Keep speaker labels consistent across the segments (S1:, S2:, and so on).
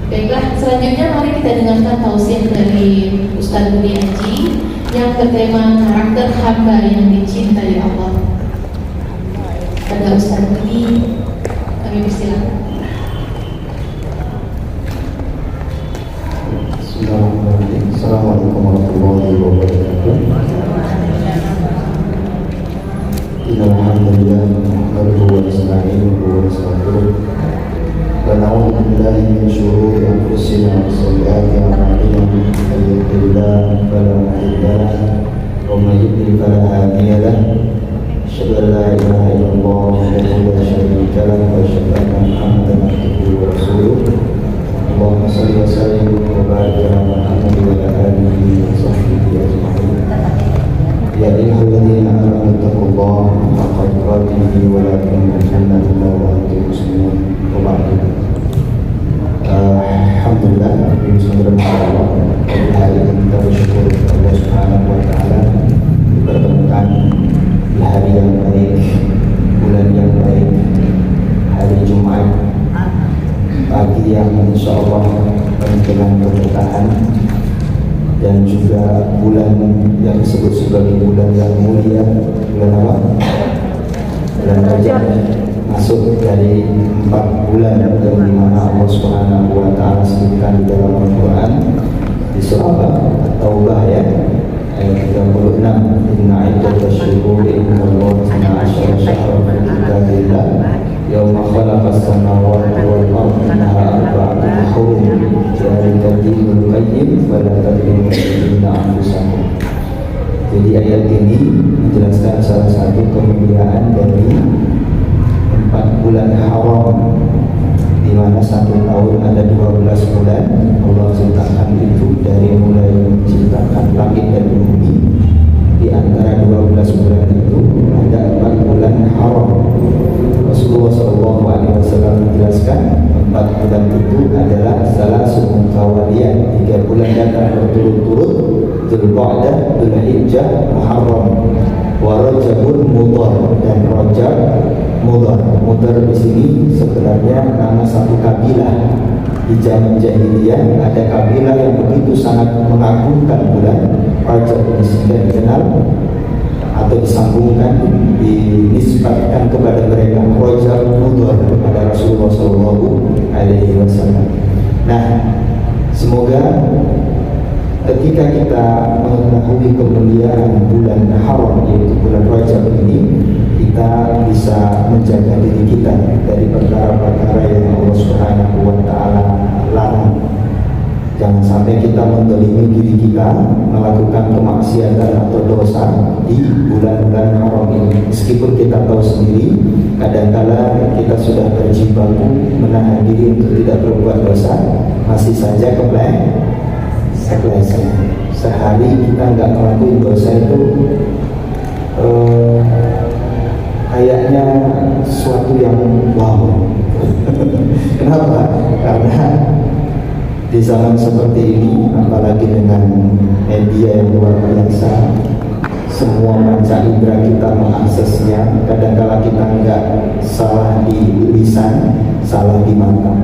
S1: Baiklah, selanjutnya mari kita dengarkan tausiah dari Ustaz Budi Aji yang bertema karakter hamba yang dicintai Allah. Pada Ustaz Budi, kami persilakan.
S2: Bismillahirrahmanirrahim. Assalamualaikum warahmatullahi wabarakatuh. Alhamdulillah, nahmaduhu wa nasta'inuhu wa nastaghfiruh. Wa na'udzu billahi min shururi anfusina wa sayyiati a'malina. Man yahdihillahu fala mudilla lahu wa man yudlil fala hadiya lahu. Asyhadu an la ilaha illallah wahdahu la syarika lahu wa asyhadu anna Muhammadan abduhu wa rasuluh. Allahumma shalli wa sallim wa barik ala Muhammad wa ala alihi wa sahbihi ajma'in. Ya ayyuhalladzina amanu taqullaha haqqa tuqatih wa la tamutunna illa wa antum muslimun. Wa ba'du. Alhamdulillah, bismillahirrahmanirrahim. Hari ini kita bersyukur kepada Allah Subhanahu wa taala dipertemukan di hari yang baik, bulan yang baik, hari Jumat, pagi yang insyaallah penuh dengan keberkahan, dan juga bulan yang disebut sebagai bulan yang mulia, bulan apa? Bulan Rajab, masuk dari 4 bulan yang di mana Allah Subhanahu wa taala sebutkan di dalam Al-Qur'an di surah At-Taubah ya, ayat 36. Inna iddatash syuhuri indallahi 12 syahran fi kitabillah yauma khalaqas samawati wal arda minha arba'atun hurum dzalika dinul qayyim fala tadlimu fihinna anfusakum. Jadi ayat ini menjelaskan salah satu kemuliaan dari 4 bulan haram, di mana 1 tahun ada 12 bulan. Allah ciptakan itu dari mulai menciptakan langit dan bumi. Di antara 12 bulan itu ada 4 bulan haram. Rasulullah SAW menjelaskan 4 bulan itu adalah salah satu mutawaliyah, 3 bulan datang berturut-turut: Dzulqa'dah, Dzulhijjah, Muharram, wa Rajabun Mudhar, dan Rajab Mudhar. Mudhar di sini sebenarnya nama satu kabilah. Di zaman jahiliyah ada kabilah yang begitu sangat mengagungkan bulan Rajab ini sehingga dikenal atau disambungkan, dinisbatkan kepada mereka Rajab Mudhar kepada Rasulullah SAW. Nah, semoga ketika kita mengetahui kemuliaan bulan haram yaitu bulan Rajab ini, kita bisa menjaga diri kita dari perkara-perkara yang Allah Subhanahu wa taala larang. Jangan sampai kita mendolimi diri kita melakukan kemaksiatan atau dosa di bulan-bulan haram ini. Meskipun kita tahu sendiri, kadang-kala kita sudah berjibaku menahan diri untuk tidak berbuat dosa, masih saja kepleset. Sehari kita nggak ngelakuin dosa itu kayaknya sesuatu yang wow. Kenapa? Karena di zaman seperti ini, apalagi dengan media yang luar biasa, semua panca indera kita mengaksesnya. Kadang-kala kita nggak salah di lisan, salah di mata.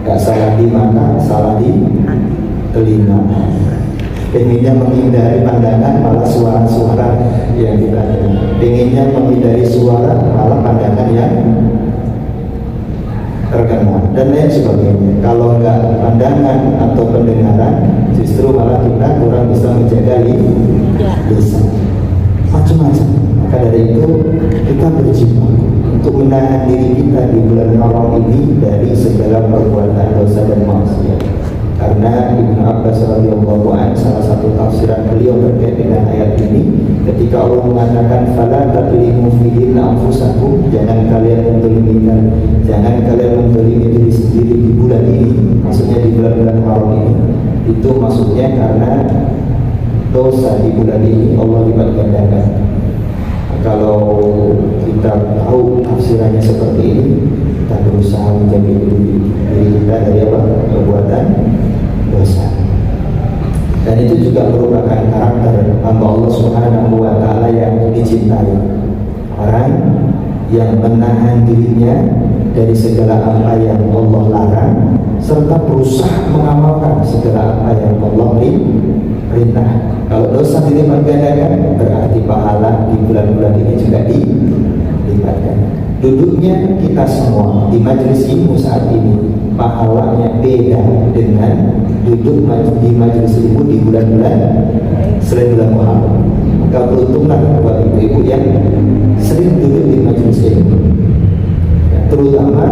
S2: Nggak salah di mata, salah di telinga. Pengennya menghindari pandangan, malah suara-suara yang kita dengar. Pengennya menghindari suara, malah pandangan yang terkenal, dan lain sebagainya. Kalau enggak pandangan atau pendengaran, justru malah kita kurang bisa menjaga lisan. Macam-macam. Maka dari itu kita berjibaku untuk menahan diri kita di bulan haram ini dari segala perbuatan dosa dan maksiat. Karena Ibnu Abbas radhiyallahu anhu, salah satu tafsiran beliau terkait dengan ayat ini, ketika Allah mengatakan fala tadlimu fihinna anfusakum, jangan kalian menzalimi diri sendiri di bulan ini, maksudnya di bulan-bulan haram ini. Itu maksudnya karena dosa di bulan ini Allah lipat gandakan. Kalau kita tahu tafsirannya seperti ini, kita berusaha menjaga diri kita dari perbuatan dosa. Dan itu juga merupakan karakter hamba Allah Subhanahu wa taala yang dicintai. Orang yang menahan dirinya dari segala apa yang Allah larang serta berusaha mengamalkan segala apa yang Allah perintah. Kalau dosa dilipat gandakan berarti pahala di bulan-bulan ini juga dilipatkan. Duduknya kita semua di majelis ilmu saat ini pahalanya beda dengan duduk di majelis ilmu di bulan-bulan selain bulan Muharram. Maka beruntunglah buat ibu-ibu yang sering duduk di majelis ilmu, terutama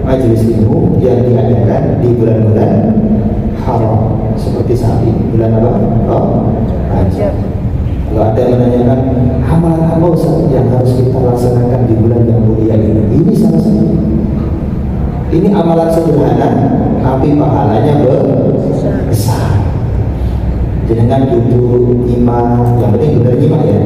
S2: majelis ilmu yang diadakan di bulan-bulan haram seperti saat ini. Bulan apa? Rajab. Kalau ada yang menanyakan amalan apa Ustaz yang harus kita laksanakan di bulan yang mulia ini salah satu. Ini amalan sederhana tapi pahalanya besar. Jangan duduk imam, yang penting benar imam ya.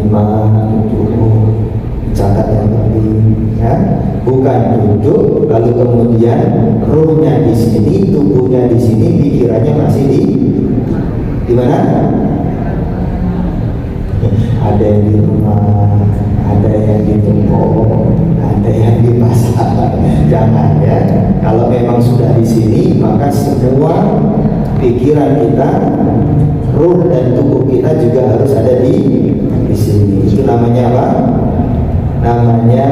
S2: Imam duduk catat yang penting ya. Bukan duduk lalu kemudian ruhnya di sini, tubuhnya di sini, pikirannya masih di mana? Ada yang di rumah, ada yang di toko, ada yang di pasar. Jangan ya. Kalau memang sudah di sini, maka semua pikiran kita, ruh dan tubuh kita juga harus ada di sini. Itu namanya apa? Namanya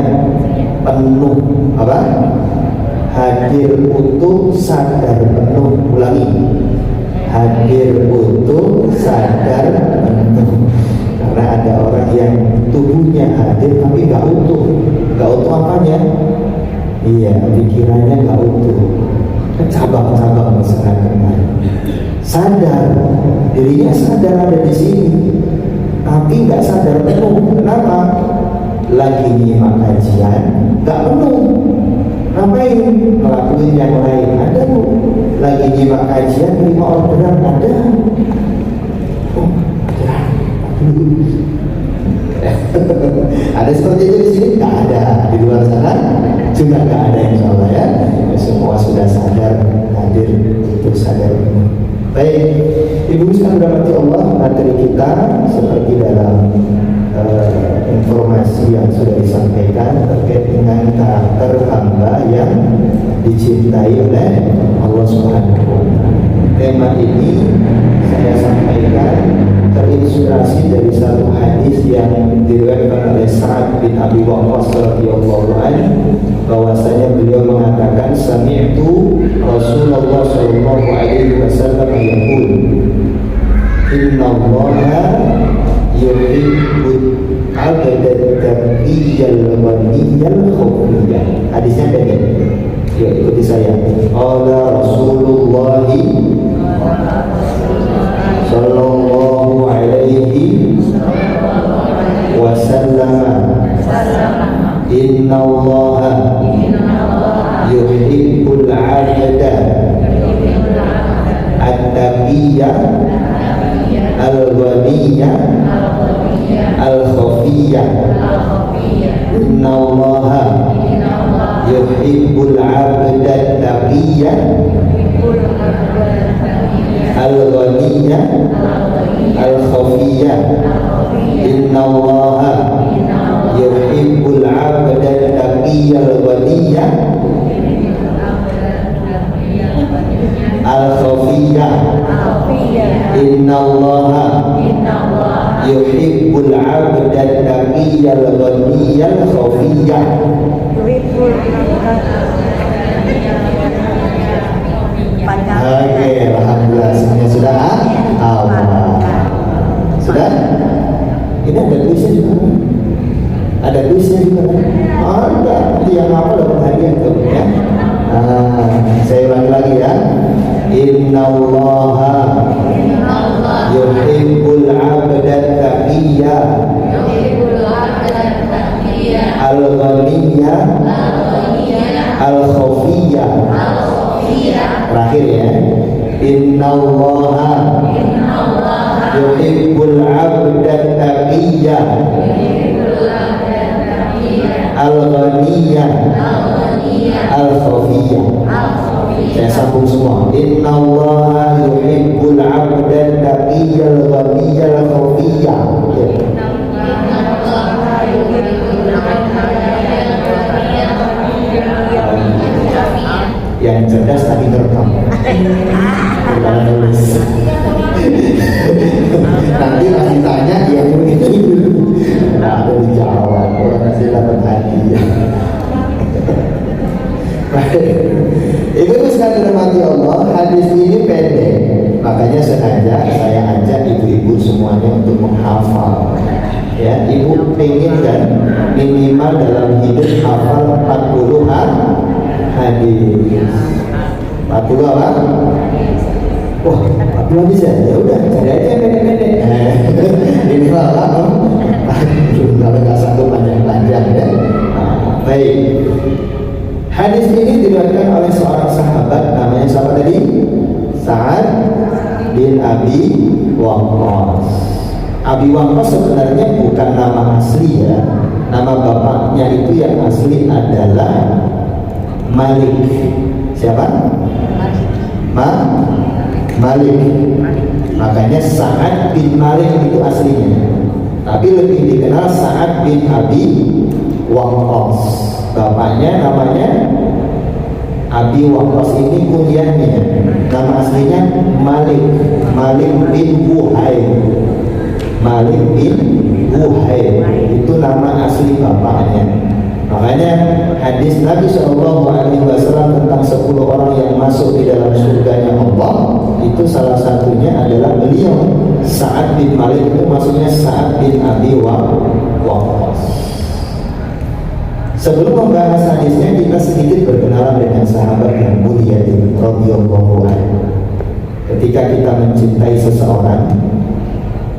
S2: penuh apa? Hadir utuh, sadar penuh. Ulangi. Hadir utuh, sadar penuh. Karena ada orang yang tubuhnya hadir tapi gak utuh. Gak utuh apanya? Iya, pikirannya gak utuh. Cabang-cabang misalnya. Sadar, dirinya sadar ada di sini, tapi nggak sadar penuh. Kenapa? Lagi nyimak kajian, nggak penuh. Ngapain? Ngelakuin yang lain. Ada tuh. Lagi nyimak kajian, terima orderan ada. Oh, ada seperti itu di sini? Nggak ada. Di luar sana juga nggak ada, insya Allah ya. Semua sudah sadar, hadir untuk sadar. Baik, Ibu sekalian dirahmati Allah, materi kita seperti dalam informasi yang sudah disampaikan terkait dengan karakter hamba yang dicintai oleh Allah Subhanahu wa Ta'ala. Tema ini saya sampaikan terinspirasi dari satu hadis yang diriwayatkan oleh Sa'ad bin Abi Waqqas radhiyallahu anhu, bahwasanya beliau mengatakan sami'tu Rasulullah sallallahu alaihi wasallam yaqul innallaha yuhibbul 'abda at-taqiyyal waliyyal khawfiyyah. Hadisnya pendek. Yuk ikuti saya. Qala Rasulullah sallallahu alaihi wasallam innallaha yuhibbul 'abda at-taqiyya al-waliyya al-khafiyya. Innallaha yuhibbul 'abda at-taqiyya al-waliyya al-khafiyya. Innallaha yuhibbul 'abda at-taqiyya al-waliyya al-khafiyya. Innallaha yuhibbul 'abda at-taqiyya al-waliyya al-khafiyya. Oke, alhamdulillah semuanya sudah sudah. Ini ada tulisnya juga. Ada tulisnya juga. Ada. Yang apa dapat hadiah tuh ya? Saya ulangi lagi ya. Innallaha yuhibbul 'abda at-taqiyya al-ghaniyya al-khafiyya. Terakhir ya. Innallaha yuhibbul 'abda at-taqiyya al-ghaniyya al-khafiyya. Saya sambung semua. Innallaha yuhibbul 'abda at-taqiyya al-ghaniyya al-khafiyya. yang cerdas tapi terekam. Bukan nulis. Nanti pas ditanya dia begitu. Nah, ada dijawab orang kasih dapat hadiah. Ibu-ibu sekalian dirahmati Allah, hadis ini pendek, makanya sengaja saya ajak ibu-ibu semuanya untuk menghafal. Ya, ibu pengen kan minimal dalam hidup hafal 40 hadis. 40 apa? Wah, 40 bisa. Ya udah, cari aja yang pendek-pendek. Ini malah kalau nggak sanggup panjang-panjang ya. Baik. Hadis ini diriwayatkan oleh seorang sahabat namanya siapa tadi? Sa'ad bin Abi Waqqas. Abi Waqqas sebenarnya bukan nama asli ya. Nama bapaknya itu yang asli adalah Malik. Siapa? Malik. Makanya Sa'ad bin Malik itu aslinya. Tapi lebih dikenal Sa'ad bin Abi Waqqas. Bapaknya namanya Abi Waqqas, ini kunyahnya. Nama aslinya Malik bin Buhair. Malik bin Buhair itu nama asli bapaknya. Makanya hadis Nabi SAW tentang 10 orang yang masuk di dalam surganya Allah, itu salah satunya adalah beliau Sa'ad bin Malik, itu maksudnya Sa'ad bin Abi Waqqas. Sebelum membahas hadisnya, kita sedikit berkenalan dengan sahabat yang mulia ini, radhiyallahu anhu. Ketika kita mencintai seseorang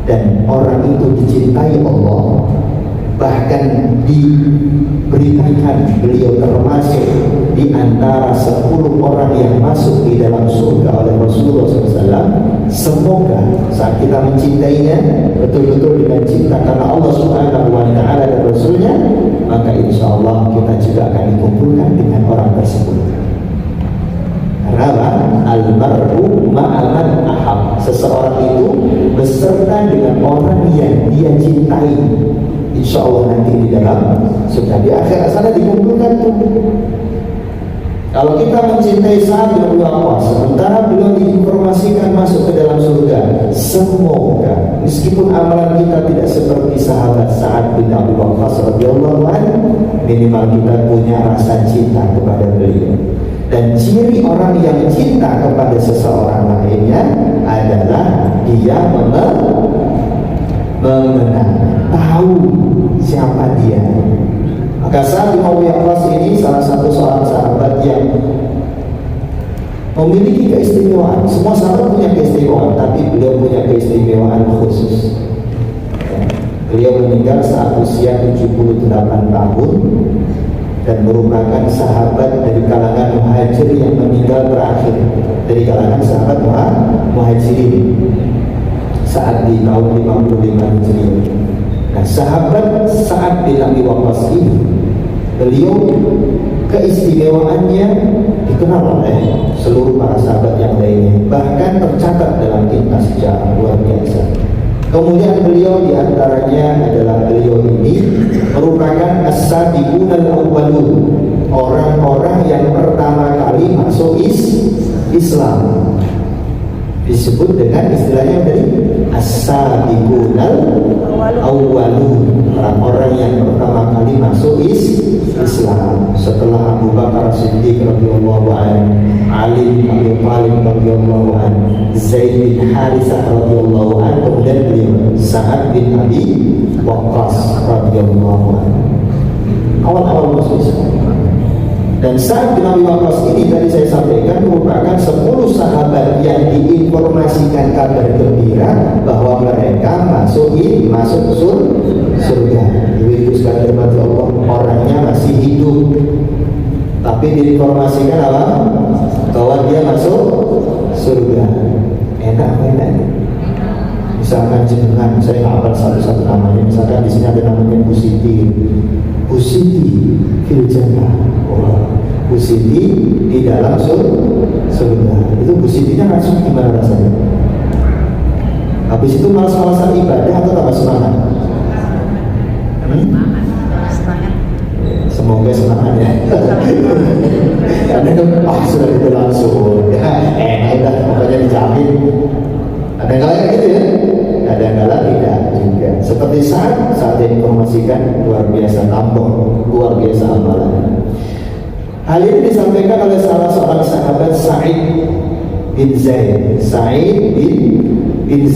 S2: dan orang itu dicintai Allah, bahkan diberitakan beliau termasuk di antara 10 orang yang masuk di dalam surga oleh Rasulullah SAW. Semoga saat kita mencintainya betul-betul dengan cinta karena Allah Subhanahu wa Ta'ala dan Rasulnya, maka insya Allah kita juga akan dikumpulkan dengan orang tersebut. Karena almar'u ma'aman ahab, seseorang itu beserta dengan orang yang dia cintai. Insya Allah nanti di dalam surga, di akhir sana dikumpulkan tuh. Kalau kita mencintai Sa'ad bin Abi Waqqas, sementara belum diinformasikan masuk ke dalam surga, semoga meskipun amalan kita tidak seperti sahabat Sa'ad bin Abi Waqqas radhiyallahu anhu, minimal kita punya rasa cinta kepada beliau. Dan ciri orang yang cinta kepada seseorang lainnya adalah dia mengenal, tahu siapa dia. Maka Sa'ad bin Abi Waqqas ini salah satu seorang sahabat yang memiliki keistimewaan. Semua sahabat punya keistimewaan, tapi beliau punya keistimewaan khusus. Beliau meninggal saat usia 78 tahun dan merupakan sahabat dari kalangan muhajir yang meninggal terakhir, dari kalangan sahabat muhajirin saat di tahun 55 Hijriah. Nah, sahabat Sa'ad bin Abi Waqqas ini, beliau keistimewaannya dikenal oleh seluruh para sahabat yang lainnya, bahkan tercatat dalam kitab sejarah luar biasa. Kemudian beliau diantaranya adalah beliau ini merupakan as-sabiqun al-awwalun, orang-orang yang pertama kali masuk Islam. Disebut dengan istilahnya dari as-sabiqun al-awwalun, orang-orang yang pertama kali masuk Islam setelah Abu Bakar Siddiq radhiyallahu anhu, Ali bin Abi Thalib radhiyallahu anhu, Zaid bin Haritsah radhiyallahu anhu, kemudian beliau Sa'ad bin Abi Waqqas radhiyallahu anhu. Awal-awal masuk Islam. Dan Sa'ad bin Abi Waqqas ini tadi saya sampaikan merupakan 10 sahabat yang diinformasikan kabar gembira bahwa mereka masuk surga. Ibu-ibu sekalian dirahmati Allah, orangnya masih hidup, tapi diinformasikan apa? Bahwa dia masuk surga. Enak apa enak? Misalkan jenengan, saya nggak hafal satu-satu namanya. Misalkan di sini ada namanya Bu Siti fil jannah. Bu Siti di dalam surga. Itu Bu Sitinya langsung gimana rasanya? Habis itu malas-malasan ibadah atau tambah semangat? Semoga semangat ya. Karena kan sudah itu langsung ya, udah pokoknya dijamin. Ada yang lain gitu ya, ada yang lain tidak juga. Seperti saat informasikan luar biasa tambah, luar biasa amalan. Hal ini disampaikan oleh salah seorang sahabat Sa'id bin Zaid. Sa'id bin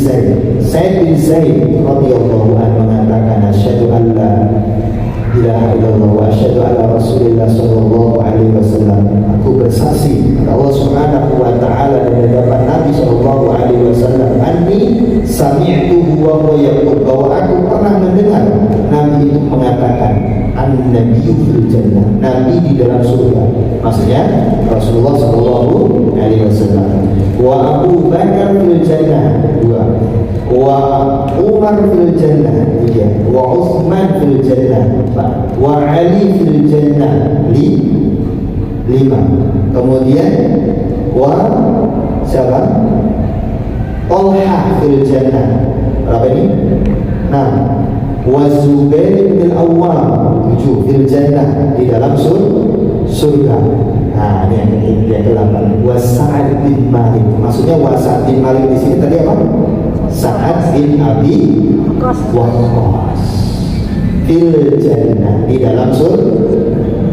S2: Zaid radhiyallahu anhu mengatakan asyhadu an la ilaha illallah wa asyhadu anna rasulillah sallallahu alaihi wasallam. Aku bersaksi kepada Allah Subhanahu wa taala dan hadapan Nabi sallallahu alaihi wasallam anni sami'tuhu wa huwa yaqul, bahwa aku pernah mendengar Nabi itu mengatakan an-nabiyyu fil jannah, Nabi di dalam surga. Maksudnya Rasulullah sallallahu alaihi wasallam. Wa Abu Bakar fil jannah, dua. Wa Umar fil jannah, tiga. Wa Utsman fil jannah, empat. Wa Ali fil jannah, lima. Kemudian wa siapa? Talha fil jannah, berapa ini? 6. Wa Zubair bin Awwam, 7, fil jannah, di dalam surga. Nah, ini yang ke-8. Wa Sa'ad bin Malik. Maksudnya wa Sa'ad bin Malik di sini tadi apa? Sa'ad bin Abi Waqqas fil jannah, di dalam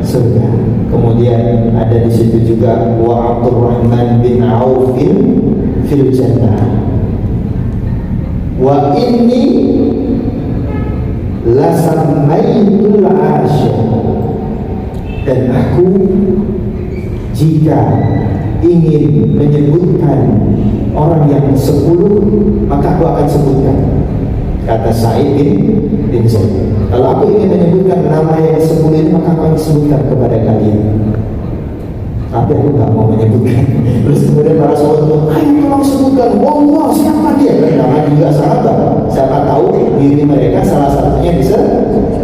S2: surga. Kemudian ada di situ juga wa Abdurrahman bin Auf fil jannah. Wa inni la samaitul asyir, dan aku jika ingin menyebutkan orang yang 10, maka aku akan sebutkan, kata Sa'id bin Zaid. Kalau aku ingin menyebutkan nama yang 10 ini, maka aku akan sebutkan kepada kalian. Tapi aku nggak mau menyebutkan. Terus kemudian para sahabat itu, ayo tolong sebutkan, wow, siapa dia? Nama juga sahabat. Siapa tahu diri mereka salah satunya bisa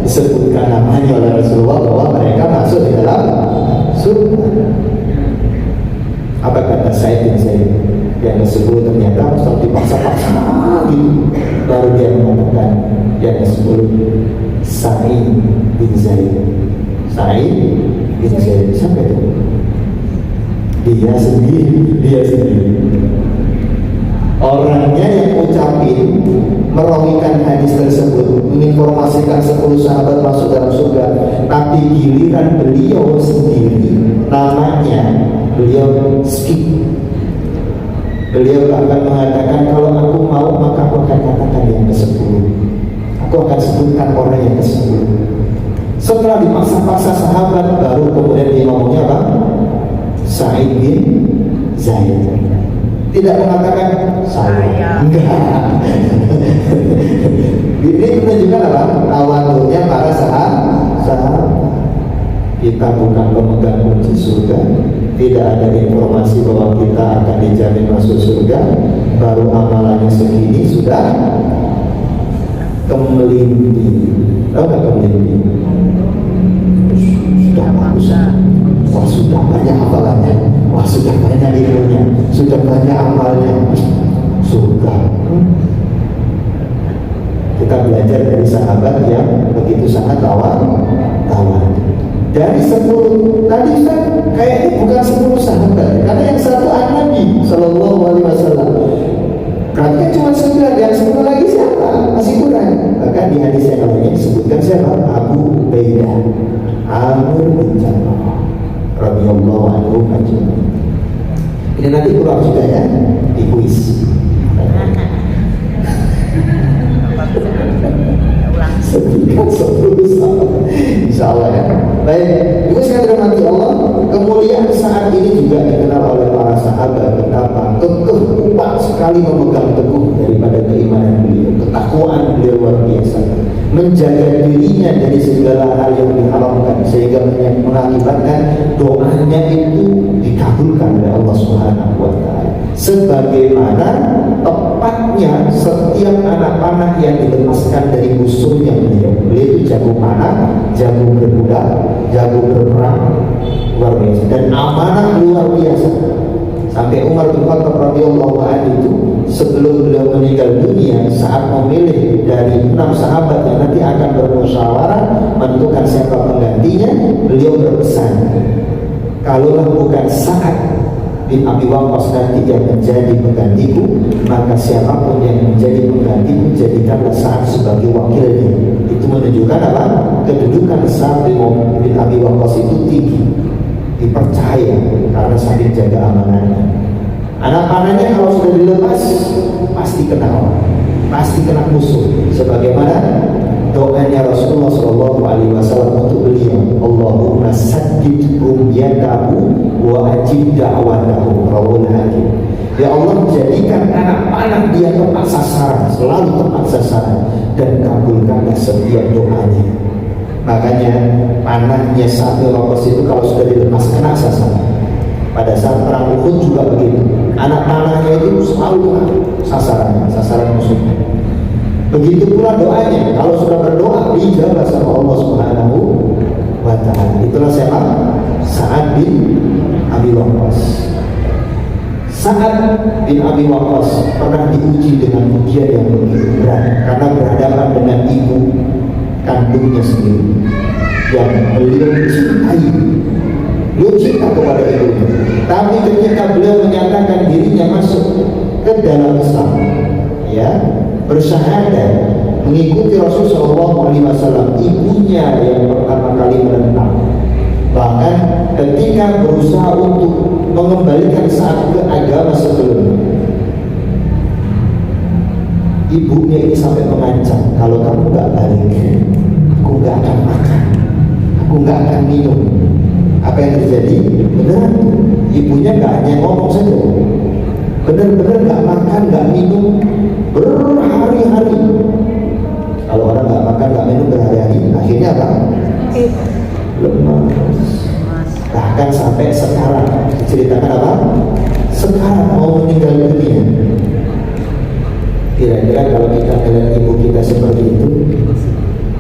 S2: disebutkan namanya oleh Rasulullah bahwa mereka masuk di dalam surga. Apa kata Sa'id bin Zaid? Yang ke-10 ternyata Ustaz dipaksa-paksa gitu, baru dia mengatakan yang ke-10 Sa'id bin Zaid. Sa'id bin Zaid, siapa itu? Dia sendiri. Orangnya yang ucapin, merawikan hadis tersebut, menginformasikan 10 sahabat masuk dalam surga, tapi giliran beliau sendiri, namanya beliau skip. Beliau akan mengatakan, kalau aku mau maka aku akan katakan yang ke-10. Aku akan sebutkan orang yang ke-10. Setelah dipaksa-paksa sahabat, baru kemudian dia ngomongnya apa? Sa'id bin Zaid. Tidak mengatakan saya. Enggak. Ini menunjukkan apa? Tawadhunya para sahabat. Kita bukan pemegang kunci surga. Tidak ada informasi bahwa kita akan dijamin masuk surga. Baru amalannya segini sudah kemelindi. Tahu nggak kemelindi? Sudah bagus. Wah, sudah banyak hafalannya. Wah, sudah banyak ilmunya. Sudah banyak amalnya. Surga. Kita belajar dari sahabat yang begitu sangat tawar. Dari 10 tadi kan kayaknya bukan 10 sahabat, karena yang satu Nabi Sallallahu Alaihi Wasallam. Berarti cuma 9, yang 10 lagi siapa? Masih kurang. Bahkan di hadis yang lainnya disebutkan siapa? Abu Ubaidah Amir bin Jarrah radhiyallahu anhu ajma'in. Ini nanti kurang juga ya di kuis. Sebutkan 10 sahabat, insyaallah ya. Baik, ibu sekalian dirahmati Allah, kemuliaan saat ini juga dikenal oleh para sahabat betapa kekeh kuat sekali memegang teguh daripada keimanan beliau, ketakwaan beliau luar biasa, menjaga dirinya dari segala hal yang diharamkan sehingga mengakibatkan doanya itu dikabulkan oleh Allah Subhanahu wa taala. Sebagaimana tepatnya setiap anak panah yang dilepaskan dari musuhnya beliau itu jago panah, jago berkuda, jago berperang, luar biasa, dan amanah luar biasa. Sampai Umar bin Khattab radhiyallahu anhu itu sebelum beliau meninggal dunia, saat memilih dari 6 sahabat yang nanti akan bermusyawarah menentukan siapa penggantinya, beliau berpesan, kalaulah bukan Sa'ad bin Abi Waqqas nanti yang menjadi penggantiku, maka siapapun yang menjadi penggantiku jadikanlah Sa'ad sebagai wakilnya. Itu menunjukkan apa? Kedudukan Sa'ad bin Abi Waqqas itu tinggi, dipercaya karena saking jaga amanahnya. Anak panahnya kalau sudah dilepas pasti kena orang, pasti kena musuh. Sebagaimana doanya Rasulullah SAW untuk beliau, Allahumma saddid rumyatahu wa ajib da'watahu, rawul hakim. Ya Allah, jadikan anak panah dia tepat sasaran, selalu tepat sasaran, dan kabulkanlah setiap doanya. Makanya panahnya Sa'ad bin Waqqas itu kalau sudah dilepas kena sasaran. Pada saat perang Uhud juga begitu, anak panahnya itu selalu sasaran musuhnya. Begitu pula doanya, kalau sudah berdoa dijawab sama Allah Subhanahu wa ta'ala. Itulah siapa? Sa'ad bin Abi Waqqas. Sa'ad bin Abi Waqqas pernah diuji dengan ujian yang begitu berat karena berhadapan dengan ibu kandungnya sendiri yang beliau cintai. Beliau cinta kepada ibunya, tapi ketika beliau menyatakan dirinya masuk ke dalam Islam, ya, bersyahadat mengikuti Rasulullah SAW, ibunya yang pertama kali menentang. Bahkan ketika berusaha untuk mengembalikan Sa'ad ke agama sebelumnya, ibunya ini sampai mengancam, kalau kamu nggak balik, aku nggak akan makan, aku nggak akan minum. Apa yang terjadi? Benar, ibunya nggak hanya ngomong saja, benar-benar nggak makan, nggak minum berhari-hari. Kalau orang nggak makan, nggak minum berhari-hari, akhirnya apa? Lemas. Bahkan sampai sekarang diceritakan apa? Sekarang mau meninggal dunia. Kira-kira kalau kita melihat ibu kita seperti itu,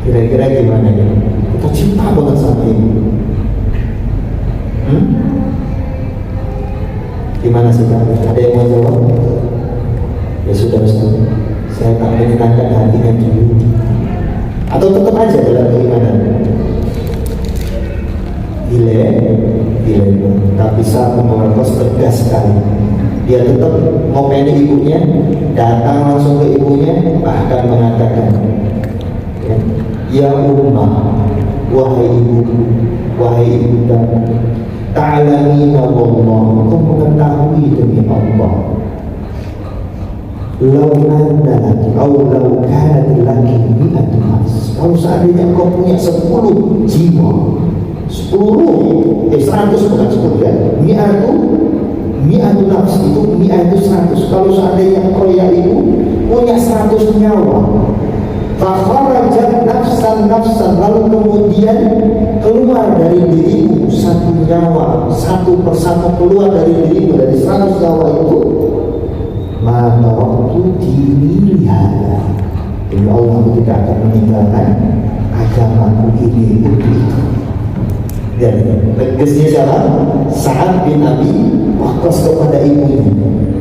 S2: kira-kira gimana ya? Kita cinta banget sama ibu. Gimana sih Pak? Ada yang mau jawab? Ya sudah Ustaz, saya tak menyenangkan hatinya dulu. Atau tetap aja dalam keimanan? Gila, tapi saat Waqqas tegas sekali. Dia tetap ngopeni ibunya, datang langsung ke ibunya, bahkan mengatakan, ya ummah, wahai ibu, wahai ibunda, ta'lamina wallah, kau mengetahui demi Allah, lau anna laki au lau kanat laki mi'atu nafs, kalau seandainya kau punya 10 jiwa, 10 ruh, 100 bukan 10 ya, mi'atu nafs itu, mi'ah itu 100. Kalau seandainya kau ya ibu punya 100 nyawa, fakharajat nafsan, lalu kemudian keluar dari dirimu satu nyawa, satu persatu keluar dari dirimu, dari 100 nyawa itu, maka waktu dilihat, demi Allah aku tidak akan meninggalkan agamaku ini untuk itu. Dan tegasnya siapa? Sa'ad bin Abi Waqqas kepada ibunya,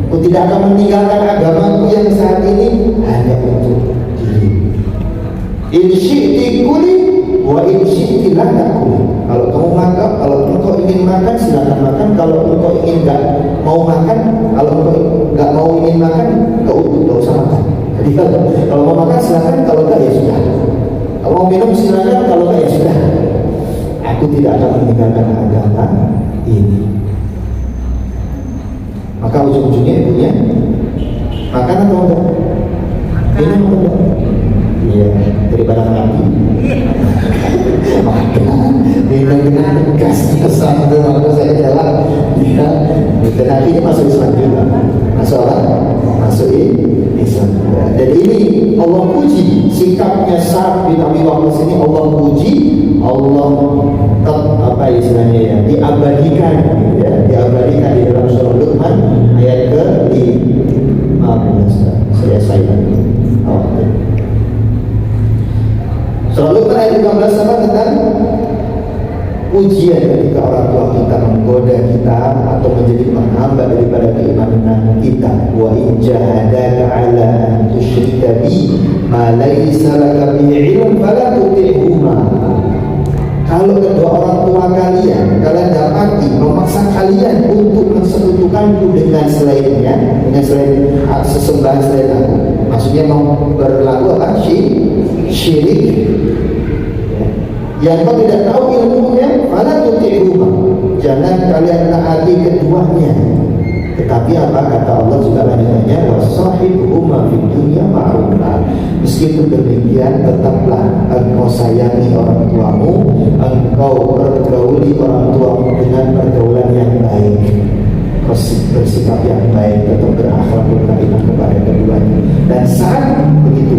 S2: aku tidak akan meninggalkan agamaku yang saat ini hanya untuk diri. In syi'ti kuli wa in syi'ti la takuli. Kalau kamu makan, kalau engkau ingin makan silakan makan. Kalau engkau ingin enggak mau makan, kalau engkau enggak mau ingin makan, enggak usah makan. Jadi kalau mau makan silakan, kalau enggak ya sudah. Kalau mau minum silakan, kalau enggak ya sudah. Aku tidak akan meninggalkan agama ini. Maka ujung-ujungnya ibunya makan atau enggak? Minum atau enggak? Iya, daripada mati. Makan, minum dengan tegas. Sambil waktu saya jalan, dia dan akhirnya masuk Islam juga. Masuk apa? Masuk Islam. Dan ini Allah puji sikapnya Sa'ad bin Abi Waqqas ini. Allah puji, Allah apa istilahnya ya, diabadikan, ya, diabadikan di dalam surah Luqman ayat ke-15. Saya surah Luqman ayat 15 sama tentang ujian ketika orang tua kita menggoda kita atau menjadi penghambat daripada keimanan kita. Wa in jahadaka 'ala an tusyrika bi ma laysa laka bihi 'ilm fala tuti'huma. Kalau kedua orang tua kalian dapati memaksa kalian untuk mensekutukanku dengan selainnya, dengan selain sesembahan selain aku, maksudnya mau berlaku apa? Syirik. Yang kau tidak tahu ilmunya, fala tuti'huma, jangan kalian taati keduanya. Tetapi apa kata Allah juga lanjutannya, wasahibuhuma fid dunya ma'rufah. Meskipun demikian, tetaplah engkau sayangi orang tuamu, engkau pergauli orang tuamu dengan pergaulan yang baik, bersikap yang baik, tetap berakhlakul karimah kepada keduanya. Dan saat begitu,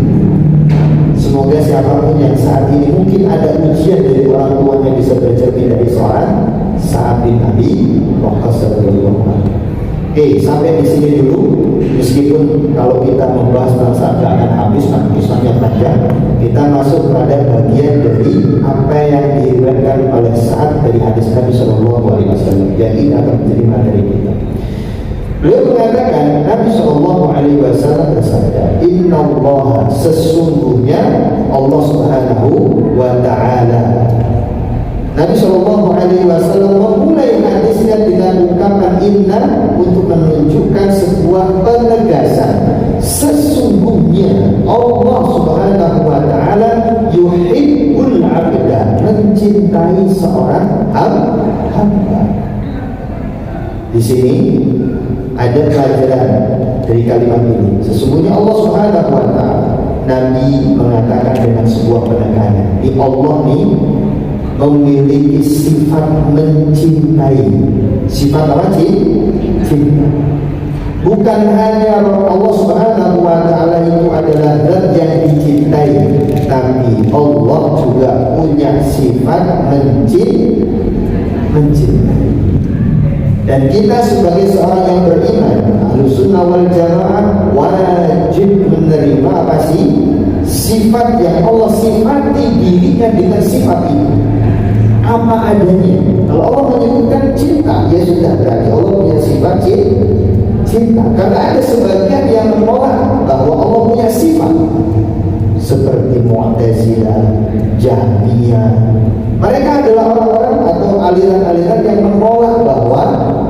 S2: semoga siapapun yang saat ini mungkin ada ujian dari orang tuanya bisa bercermin dari seorang Sa'ad bin Abi Waqqas radhiyallahu anhu. Sampai di sini dulu. Meskipun kalau kita membahas tentang Sa'ad gak akan habis, kisahnya panjang. Kita masuk pada bagian dari apa yang diriwayatkan oleh Sa'ad dari hadis Nabi Sallallahu Alaihi Wasallam. Yang ini akan menjadi materi kita. Beliau mengatakan, Nabi Sallallahu Alaihi Wasallam bersabda, Inna Allah, sesungguhnya Allah Subhanahu wa Ta'ala. Nabi Shallallahu Alaihi Wasallam memulai hadisnya dengan ungkapan inna untuk menunjukkan sebuah penegasan. Sesungguhnya Allah Subhanahu Wa Taala yuhibbul abda, mencintai seorang hamba. Di sini ada pelajaran dari kalimat ini. Sesungguhnya Allah Subhanahu Wa Taala, Nabi mengatakan dengan sebuah penekanan. Di Allah ini memiliki sifat mencintai. Sifat apa? Cinta. Bukan hanya Allah Subhanahu wa Ta'ala itu adalah zat yang dicintai, tapi Allah juga punya sifat mencintai. Dan kita sebagai seorang yang beriman, Ahlussunnah wal Jamaah, wajib menerima apa sih? Sifat yang Allah sifati dirinya dengan sifat itu. Apa adanya. Kalau Allah menyebutkan cinta, ya sudah, berarti Allah punya sifat cinta. Karena ada sebagian yang menolak bahwa Allah punya sifat, seperti Mu'tazilah, Jahmiyah. Mereka adalah orang-orang atau aliran-aliran yang menolak bahwa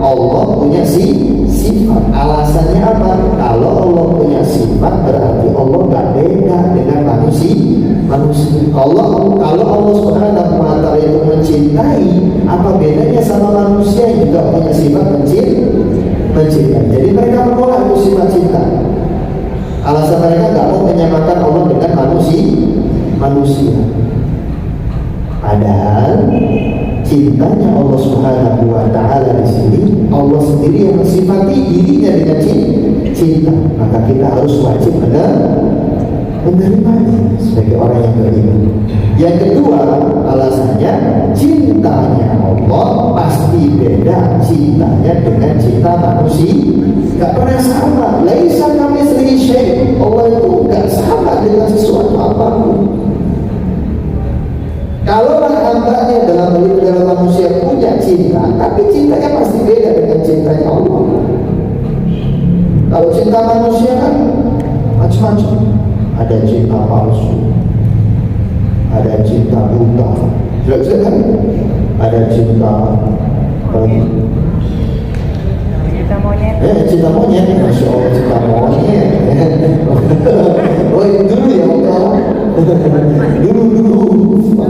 S2: Allah punya sifat. Alasannya apa? Kalau Allah punya sifat, berarti Allah gak beda dengan manusia. Kalau Allah Subhanahu wa Ta'ala itu mencintai, apa bedanya sama manusia yang juga punya sifat mencintai? Jadi mereka menolak itu sifat cinta. Alasan mereka gak mau menyamakan Allah dengan manusia. Padahal cintanya Allah Subhanahu wa Ta'ala di sini, Allah sendiri yang mensifati dirinya dengan cinta. Maka kita harus wajib menerimanya sebagai orang yang beriman. Yang kedua, alasannya cintanya Allah pasti beda cintanya dengan cinta manusia. Gak pernah sama. Laisa kamitslihi syai'. Allah itu gak sama dengan sesuatu apapun. Kalau hambanya dalam manusia punya cinta, tapi cintanya pasti beda dengan cintanya Allah. Kalau cinta manusia kan macam-macam. Ada cinta palsu, ada cinta buta, jelas kan? Ada cinta monyet. Cinta monyet, masya Allah, cinta monyet. Oh dulu ya Allah. Dulu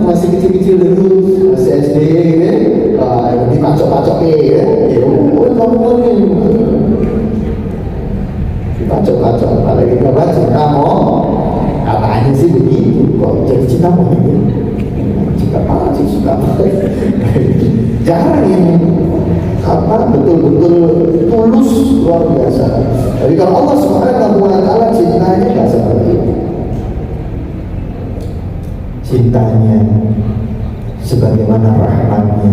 S2: masih kecil dulu, masih SD gitu, dipacok-pacok ya. Kamu monyet. Dipacok-pacok, apalagi kita baca kamu. Apaan sih begitu? Kok jadi cinta monyet? Cinta apa sih suka? Jarang yang betul-betul tulus, luar biasa. Jadi kalau Allah Subhanahu wa Ta'ala cintanya nggak seperti itu. Cintanya sebagaimana rahmatnya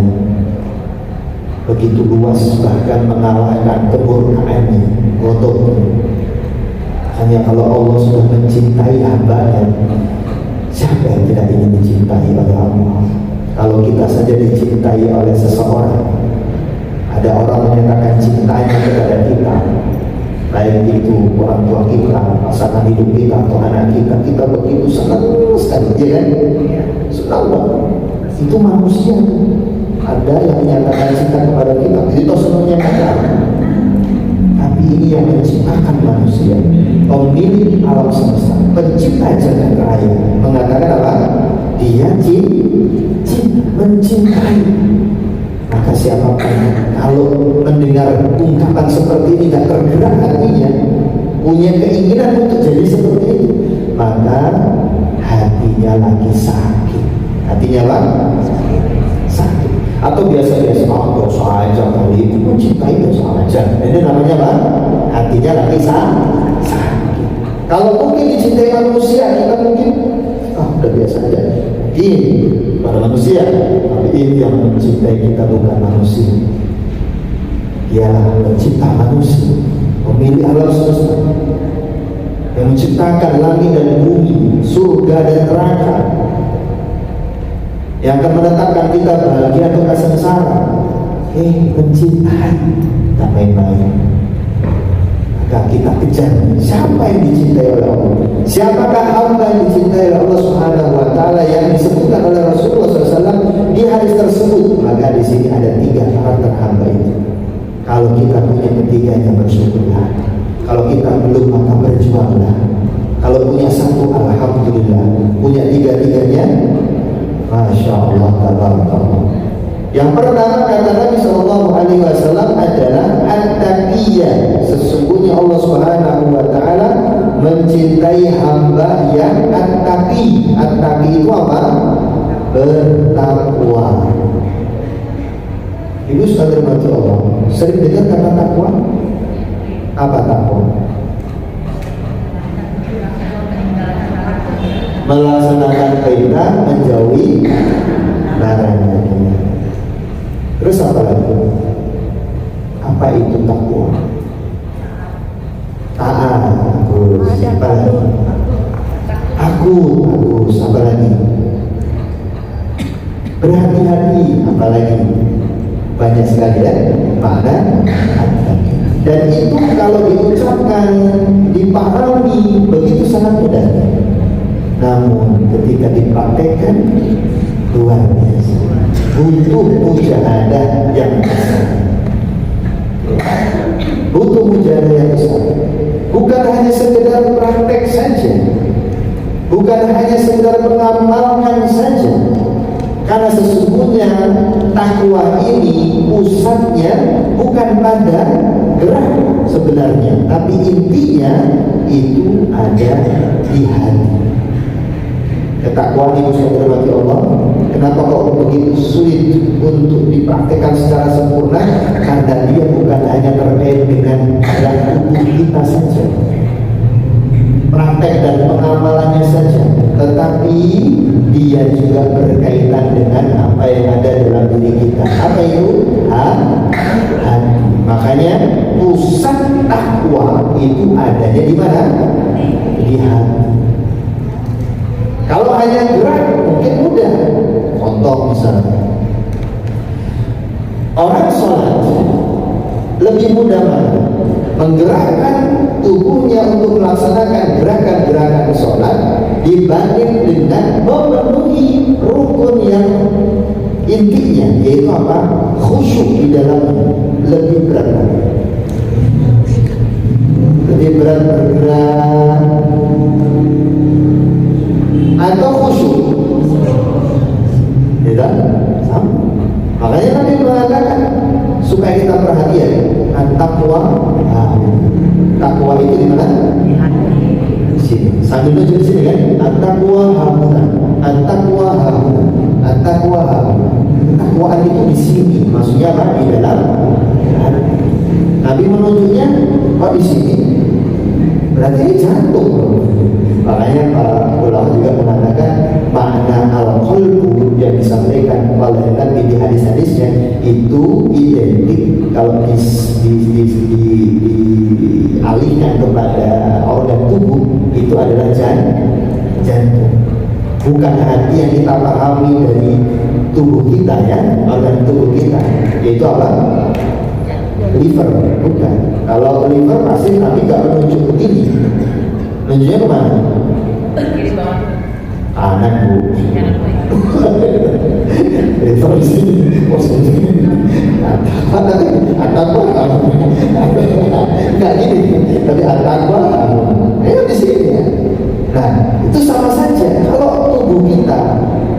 S2: begitu luas, bahkan mengalahkan kemurkaannya, godoknya. Hanya kalau Allah sudah mencintai hambanya, siapa yang tidak ingin dicintai oleh Allah? Kalau kita saja dicintai oleh seseorang, Ada orang menyatakan cintanya kepada kita, baik itu orang tua kita, pasangan hidup kita, atau anak kita, kita begitu senang sekali, ya kan? Senang banget. Itu manusia. Ada yang menyatakan cinta kepada kita, itu senangnya kita. Tapi ini yang menciptakan manusia, pemilik alam semesta, pencipta jagat raya, mengatakan apa? Dia mencintai. Maka siapapun kalau mendengar ungkapan seperti ini gak tergerak hatinya, punya keinginan untuk jadi seperti ini, maka hatinya lagi sakit. Hatinya apa? Sakit. Atau biasa-biasa, dosa aja kali itu mencintai dosa aja. Ini namanya apa? Hatinya lagi sakit. Kalau mungkin dicintai manusia, kita mungkin udah biasa aja. Ini pada manusia, tapi ini yang mencintai kita bukan manusia. Dialah pencipta manusia, pemilik alam semesta, yang menciptakan langit dan bumi, surga dan neraka, yang akan menetapkan kita bahagia atau sengsara. Mencintai, tak main-main. Maka kita kejar siapa yang dicintai oleh Allah, siapakah hamba yang dicintai oleh Allah Subhanahu wa Ta'ala yang disebutkan oleh Rasulullah SAW di hadis tersebut. Maka di sini ada 3 karakter hamba itu. Kalau kita punya ketiganya, bersyukurlah. Kalau kita belum, maka berjuanglah. Kalau punya 1, alhamdulillah. Punya 3-tiganya, masya Allah, tabarakallah. Yang pertama kata Nabi SAW adalah at-taqiyah. Sesungguhnya Allah Subhanahu wa Ta'ala mencintai hamba yang at-taqi. At-taqi itu apa? Bertakwa. Ibu saudara mati Allah, sering dengar kata takwa? Apa takwa? Melaksanakan perintah, menjauhi larangan. Terus apa lagi? Apa itu takwa? Taat, terus apa lagi? Aku, apa lagi? Berhati-hati, apa lagi? Banyak sekali ya makna. Dan itu kalau diucapkan, dipahami, begitu sangat mudah. Namun ketika dipraktekkan, luar biasa, butuh mujahadah yang besar. Butuh mujahadah yang besar. Bukan hanya sekedar praktek saja, bukan hanya sekedar mengamalkan saja. Karena sesungguhnya takwa ini pusatnya bukan pada gerak sebenarnya, tapi intinya itu ada di hati. Ketakwaan itu saya hormati Allah. Kenapa kok begitu sulit untuk dipraktekkan secara sempurna? Karena dia bukan hanya terkait dengan dalam tubuh kita saja, praktek dan pengamalannya saja, tetapi dia juga berkaitan dengan apa yang ada dalam diri kita. Apa itu? Hati. Makanya pusat takwa itu adanya di mana? Di hati. Kalau hanya gerak mungkin mudah. Contoh misalnya, orang sholat lebih mudah mana? Menggerakkan tubuhnya untuk melaksanakan gerakan-gerakan sholat dibanding dengan memenuhi rukun yang intinya, yaitu apa? Khusyuk di dalamnya. Lebih berat, bergerak atau khusyuk, tidak sama. Makanya Nabi mengatakan supaya kita perhatian, takwa. Takwa itu di mana? Di sini. Sambil nunjuk di sini kan? Takwa hamuna, takwa hamuna, takwa hamuna. Takwaan itu di sini. Maksudnya apa? Di dalam hati. Nabi menunjuknya kok di sini. Berarti ini jantung. Makanya para ulama juga mengatakan makna al-qalbu yang disampaikan oleh Nabi di hadis-hadisnya itu identik kalau dialihkan kepada organ tubuh itu adalah jantung. Bukan hati yang kita pahami dari tubuh kita ya, organ tubuh kita, yaitu apa? Liver, bukan. Kalau liver pasti tapi nggak menunjuk begini, menunjuknya kemana?
S1: Kiri bawah.
S2: Kanan bu. Liver di sini, posisi atau nggak gini, tapi atau di sini ya. Nah itu sama saja. Kalau tubuh kita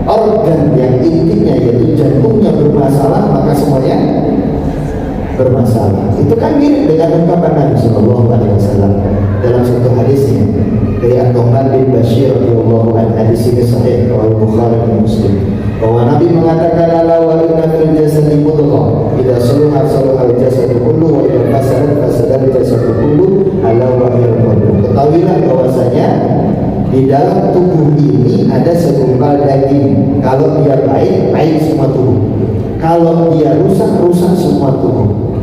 S2: organ yang intinya yaitu jantungnya bermasalah, maka semuanya bermasalah. Itu kan mirip dengan ungkapan Nabi Sallallahu Alaihi Wasallam dalam satu hadisnya dari An-Nu'man bin Bashir radhiyallahu anhu. Hadis ini sahih riwayat Bukhari dan Muslim, bahwa Nabi mengatakan ala wa inna fil jasadi mudghah idza salaha salaha al-jasadu kullu wa idza fasada al-jasadu kullu ala wa hiya al-qalbu. Ketahuilah bahwasanya di dalam tubuh ini ada segumpal daging. Kalau dia baik, baik semua tubuh. Kalau dia rusak, rusak semua tubuh.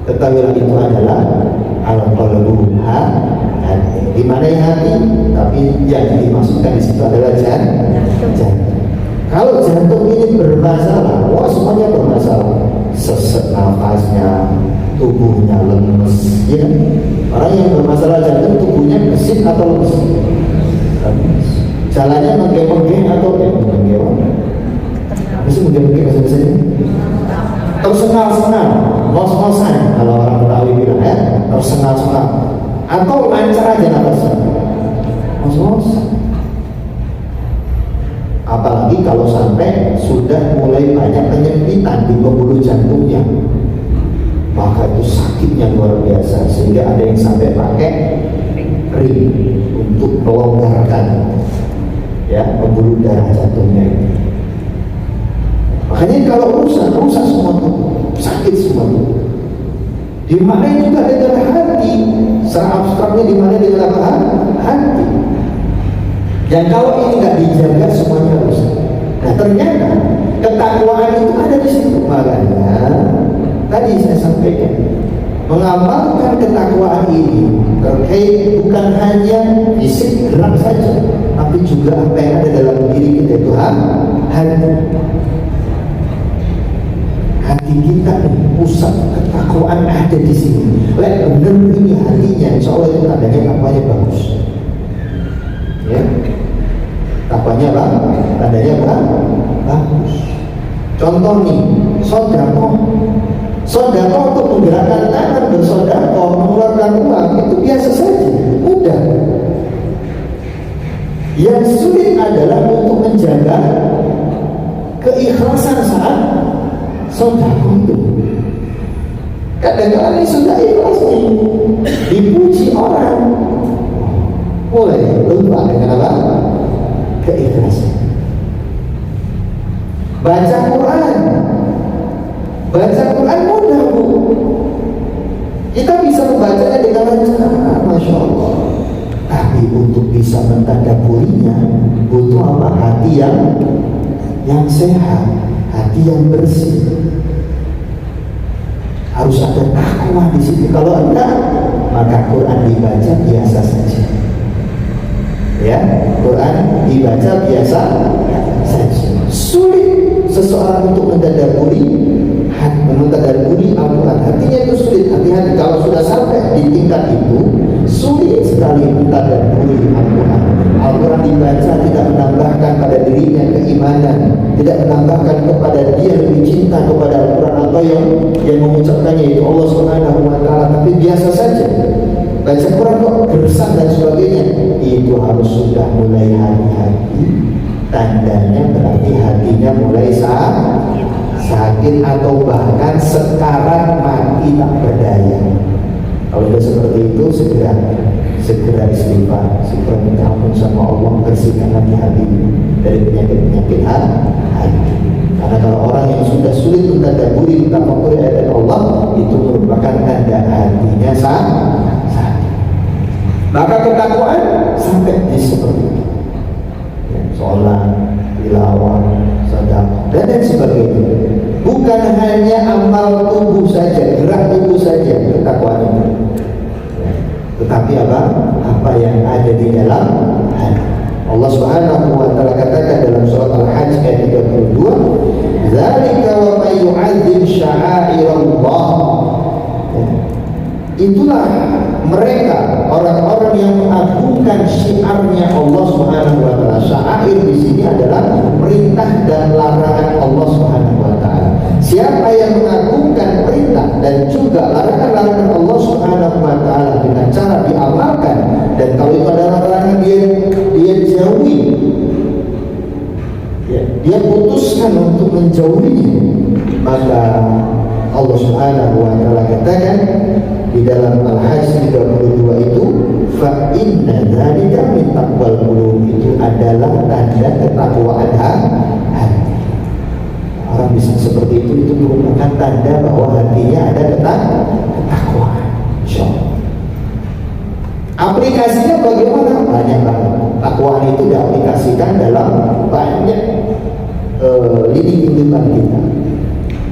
S2: Ketahuilah itu adalah al-qalbu, hati. Di mana yang hati? Tapi yang dimasukkan di situ adalah jantung. Kalau jantung ini bermasalah, wah semuanya bermasalah. Sesak nafasnya, tubuhnya lemes. Ya, orang yang bermasalah jantung tubuhnya gesit atau lemes? Jalannya menggeng-menggeng atau menggeng-menggeng? Mesti menggeng-menggeng bahasa-bahasanya tersengal-sengal, ngos-ngosan kalau orang Betawi bilang ya, tersengal-sengal atau lancar aja nafasnya, ngos-ngosan. Apalagi kalau sampai sudah mulai banyak penyempitan di pembuluh jantungnya, maka itu sakitnya luar biasa, sehingga ada yang sampai pakai ring untuk melonggarkan ya pembuluh darah jantungnya itu. Makanya kalau rusak semua tubuh, sakit semua tubuh. Di mana juga dengan hati, secara abstraknya di mana dengan apa? Hati. Dan kalau ini nggak dijaga semuanya rusak. Nah ternyata ketakwaan itu ada di situ. Makanya tadi saya sampaikan, mengamalkan ketakwaan ini terkait bukan hanya fisik gerak saja, tapi juga apa yang ada dalam diri kita itu hati. Hati kita pusat ketakwaan ada di sini. Lihat benar ini hatinya, insya Allah itu tandanya takwanya bagus. Ya, takwanya apa? Tandanya apa? Bagus. Contoh nih, sodako untuk menggerakkan tangan bersodako, mengeluarkan uang itu biasa saja, mudah. Yang sulit adalah untuk menjaga keikhlasan saat sodako itu. Kadang-kadang ini sudah ikhlas nih, dipuji orang, mulai lupa dengan apa? Keikhlasan. Baca Quran mudah bu. Kita bisa membacanya dengan lancar, masya Allah. Tapi untuk bisa mentadaburinya butuh apa? Hati yang sehat, hati yang bersih. Harus ada takwa di situ. Kalau enggak, maka Quran dibaca biasa saja. Ya, Quran dibaca biasa saja. Sulit seseorang untuk mentadaburi Al-Quran. Hatinya itu sulit. Hati-hati kalau sudah sampai di tingkat itu, sulit sekali mentadaburi Al-Quran. Al-Quran dibaca tidak menambahkan pada dirinya keimanan, tidak menambahkan kepada dia lebih cinta kepada Al-Quran atau yang mengucapkannya itu Allah Subhanahu wa Ta'ala, tapi biasa saja. Baca Quran kok gersang dan sebagainya, itu harus sudah mulai hati-hati. Tandanya berarti hatinya mulai sakit atau bahkan sekarang mati tak berdaya. Kalau sudah seperti itu segera istighfar, segera minta ampun sama Allah, bersihkan hati dari penyakit-penyakit hati. Karena kalau orang yang sudah sulit mentadaburi ayat Allah, itu merupakan tanda hatinya sakit. Maka ketakwaan sampai di seperti itu. Sholat, tilawah, sedekah dan lain sebagainya. Bukan hanya amal tubuh saja, gerak tubuh saja ketakwaan itu, tetapi apa yang ada di dalam hati. Allah Subhanahu wa taala katakan dalam surat Al-Hajj ayat 32, "Dzalika wa may yu'azzim sya'airallah." Itulah mereka orang-orang yang mengagungkan syiarnya Allah Subhanahu wa taala. Syair di sini adalah perintah dan larangan Allah Subhanahu wa taala. Siapa yang mengagungkan perintah dan juga larangan-larangan Allah Subhanahu wa taala dengan cara diamalkan, dan kalau itu adalah larangan dia jauhi, dia putuskan untuk menjauhinya, maka Allah Subhanahu wa taala katakan di dalam Al-Hajj 32 itu, fa inna dzalika min taqwal qulub, itu adalah tanda ketakwaan hati. Orang bisa seperti itu merupakan tanda bahwa hatinya ada ketakwaan. Insyaallah. Aplikasinya bagaimana? Banyak banget. Takwaan itu diaplikasikan dalam banyak lini kehidupan kita.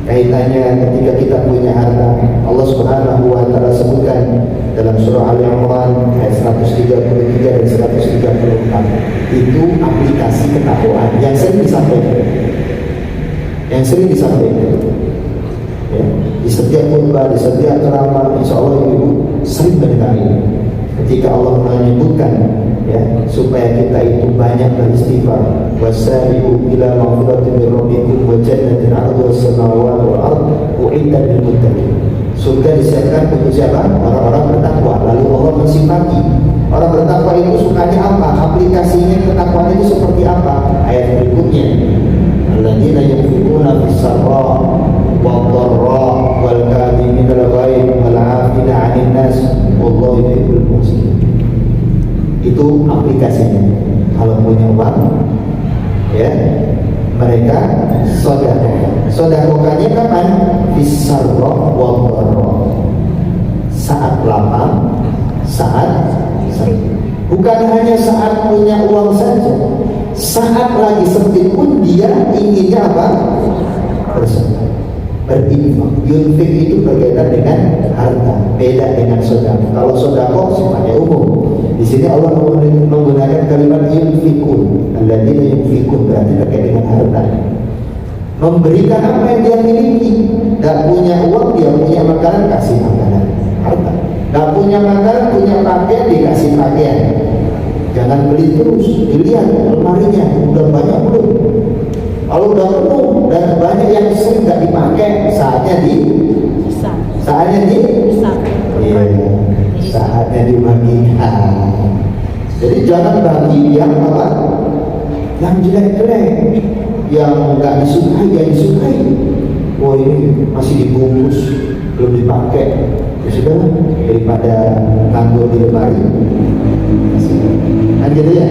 S2: Kaitannya ketika kita punya harta, Allah Subhanahu wa taala sebutkan dalam surah Al-Imran ayat 133 dan 134. Itu aplikasi ketakwaan yang sering disampaikan. Ya, di setiap khutbah, di setiap ceramah, insya Allah ibu sering mendengar ini. Ketika Allah menyebutkan, ya, supaya kita itu banyak beristighfar, wasari'u ila maghfiratin min rabbikum wa jannatin 'arduha as-samawati wal ardh u'iddat lil muttaqin. Surga disiapkan untuk siapa? Orang-orang bertakwa. Lalu Allah mensifati orang bertakwa itu sukanya apa? Aplikasinya ketakwaan itu seperti apa? Ayat berikutnya, alladzina yunfiquna fis-sarra wad-dharra wal kadhimina al-ghaidh wal 'afina 'anil nas wallahu yuhibbul muhsinin. Itu aplikasinya. Kalau punya uang, ya, mereka sedekahnya kapan? Bisarra wal dharra. Saat lapang, saat sempit. Bukan hanya saat punya uang saja. Saat lagi sempit pun dia inginnya apa? Bersedekah, berinfak. Yunfik itu berkaitan dengan harta, beda dengan sedekah. Kalau sedekah sifatnya umum. Di sini Allah menggunakan kalimat yunfikun. Alladzina yunfikun berarti terkait dengan harta. Memberikan apa yang dia miliki. Tidak punya uang, dia punya makanan, kasih makanan, harta. Tidak punya makanan, punya pakaian, dikasih pakaian. Jangan beli terus, dilihat lemarinya udah banyak belum. Kalau udah penuh dan banyak yang sering nggak dipakai, saatnya dibagikan. Jadi jangan bagi yang apa? Yang jelek-jelek, yang nggak disukai, yang disukai. Oh ini masih dibungkus, belum dipakai. Ya sudah, daripada nganggur di lemari. Kan gitu ya?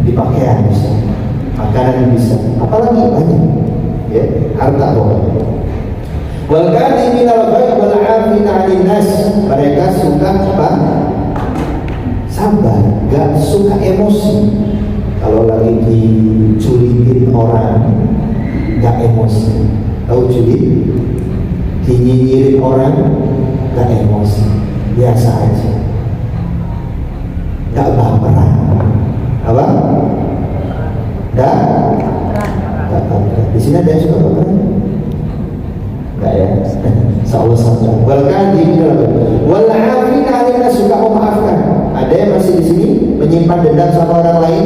S2: Dipakai bisa, makanan bisa, apalagi banyak. Ya, harta pokoknya. Wal kadhimina al-ghaidh wal 'afina 'anil nas. Mereka suka apa? Sabar, gak suka emosi. Kalau lagi diculikin orang, gak emosi. Tahu culik? Dinyinyirin orang, gak emosi, biasa aja. Gak baperan. Apa? Gak baperan. Di sini ada yang suka baperan? Enggak ya? Insyaallah saja. Wal kadhimina wal 'afina 'anil nas, suka memaafkan. Ada yang masih di sini menyimpan dendam sama orang lain,